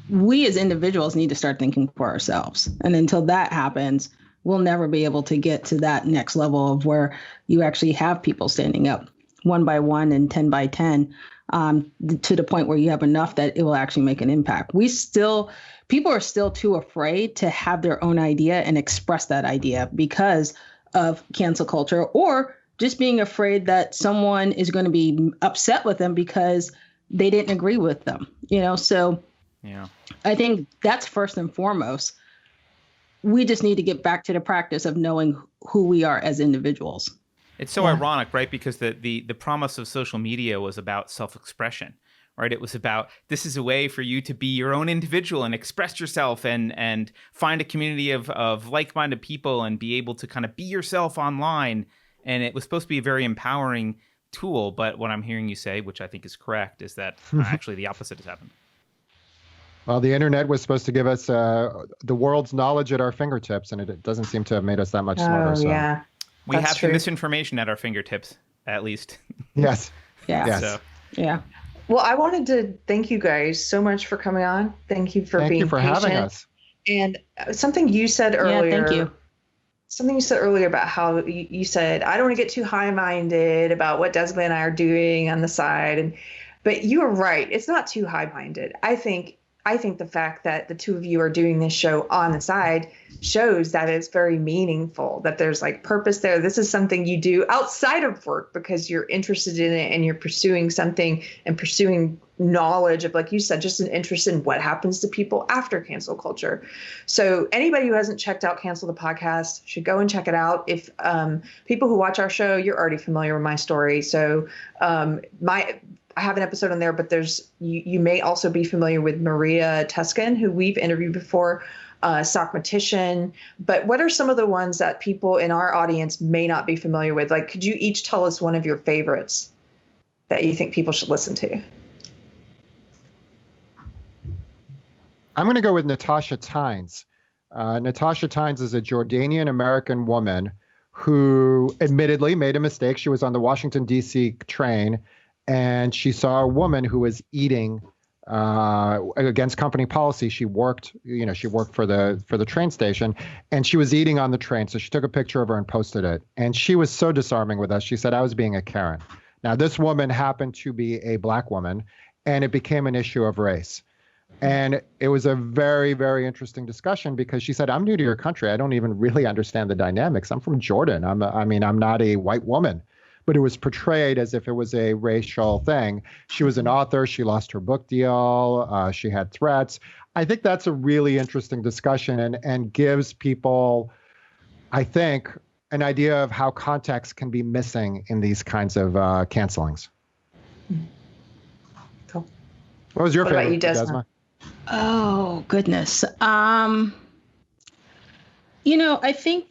we as individuals need to start thinking for ourselves. And until that happens, we'll never be able to get to that next level of where you actually have people standing up 1 by 1 and 10 by 10 to the point where you have enough that it will actually make an impact. People are still too afraid to have their own idea and express that idea because of cancel culture, or just being afraid that someone is going to be upset with them because they didn't agree with them, So yeah, I think that's first and foremost. We just need to get back to the practice of knowing who we are as individuals. It's so ironic, right? Because the promise of social media was about self-expression, right? It was about, this is a way for you to be your own individual and express yourself and find a community of like-minded people and be able to kind of be yourself online. And it was supposed to be a very empowering tool. But what I'm hearing you say, which I think is correct, is that actually the opposite has happened. Well, the internet was supposed to give us the world's knowledge at our fingertips, and it doesn't seem to have made us that much smarter. Oh, yeah. We have the misinformation at our fingertips, at least. Yes. Yeah. Yes. So. Yeah. Well, I wanted to thank you guys so much for coming on. Thank you for being patient. Having us. And something you said earlier. Yeah, thank you. Something you said earlier about how you said, I don't want to get too high-minded about what Desma and I are doing on the side. But you are right. It's not too high-minded. I think the fact that the two of you are doing this show on the side shows that it's very meaningful, that there's like purpose there. This is something you do outside of work because you're interested in it and you're pursuing something and pursuing knowledge of, like you said, just an interest in what happens to people after cancel culture. So anybody who hasn't checked out Cancel the Podcast should go and check it out. If people who watch our show, you're already familiar with my story. So I have an episode on there, but you may also be familiar with Maria Tuscan, who we've interviewed before, Sockmatician. But what are some of the ones that people in our audience may not be familiar with? Like, could you each tell us one of your favorites that you think people should listen to? I'm going to go with Natasha Tynes. Natasha Tynes is a Jordanian-American woman who admittedly made a mistake. She was on the Washington, D.C. train, and she saw a woman who was eating against company policy. She worked for the train station, and she was eating on the train. So she took a picture of her and posted it. And she was so disarming with us. She said, I was being a Karen. Now, this woman happened to be a Black woman, and it became an issue of race. And it was a very, very interesting discussion because she said, I'm new to your country. I don't even really understand the dynamics. I'm from Jordan. I'm not a white woman. But it was portrayed as if it was a racial thing. She was an author. She lost her book deal. She had threats. I think that's a really interesting discussion and gives people, I think, an idea of how context can be missing in these kinds of cancelings. Cool. What was your favorite, about you, Desma? Oh, goodness. I think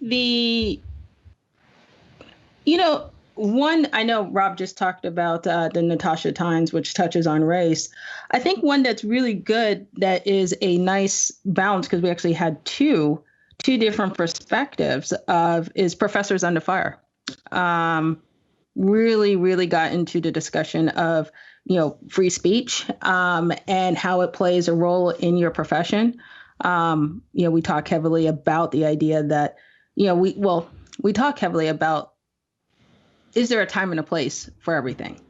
one, I know Rob just talked about the Natasha Tynes, which touches on race. I think one that's really good that is a nice balance, because we actually had two different perspectives is Professors Under Fire. Really, really got into the discussion of, free speech and how it plays a role in your profession. We talk heavily about the idea that, we talk heavily about, is there a time and a place for everything?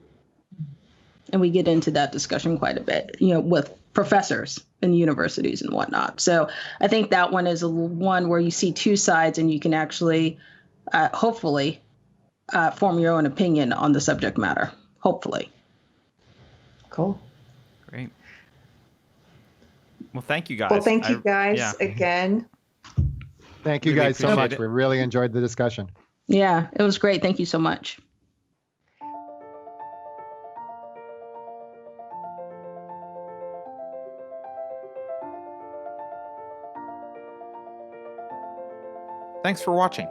And we get into that discussion quite a bit, with professors in universities and whatnot. So I think that one is one where you see two sides and you can actually, hopefully, form your own opinion on the subject matter. Hopefully. Cool. Great. Well, thank you guys. Well, thank you guys again. Thank you guys so much. We really enjoyed the discussion. Yeah, it was great. Thank you so much. Thanks for watching.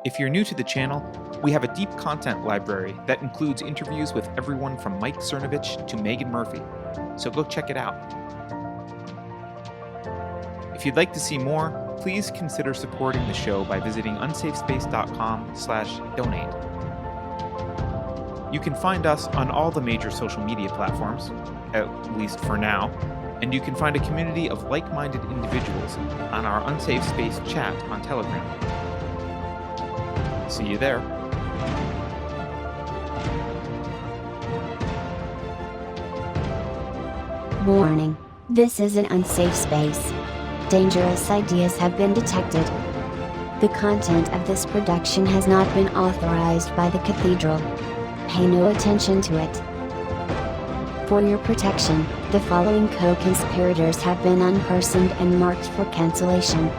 If you're new to the channel, we have a deep content library that includes interviews with everyone from Mike Cernovich to Megan Murphy, so go check it out. If you'd like to see more, please consider supporting the show by visiting unsafespace.com/donate. You can find us on all the major social media platforms, at least for now, and you can find a community of like-minded individuals on our Unsafe Space chat on Telegram. See you there. Warning. This is an unsafe space. Dangerous ideas have been detected. The content of this production has not been authorized by the Cathedral. Pay no attention to it. For your protection, the following co-conspirators have been unpersoned and marked for cancellation.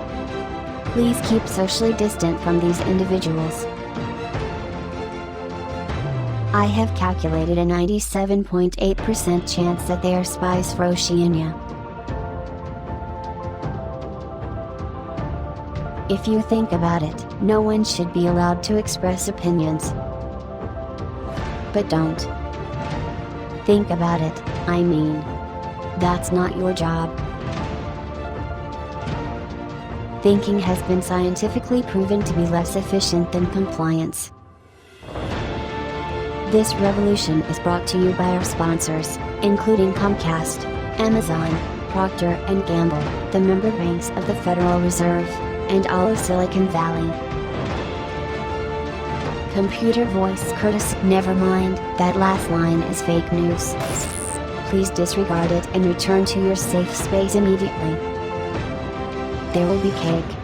Please keep socially distant from these individuals. I have calculated a 97.8% chance that they are spies for Oceania. If you think about it, no one should be allowed to express opinions. But don't. Think about it, I mean. That's not your job. Thinking has been scientifically proven to be less efficient than compliance. This revolution is brought to you by our sponsors, including Comcast, Amazon, Procter & Gamble, the member banks of the Federal Reserve, and all of Silicon Valley. Computer voice courtesy. Never mind, that last line is fake news. Please disregard it and return to your safe space immediately. There will be cake.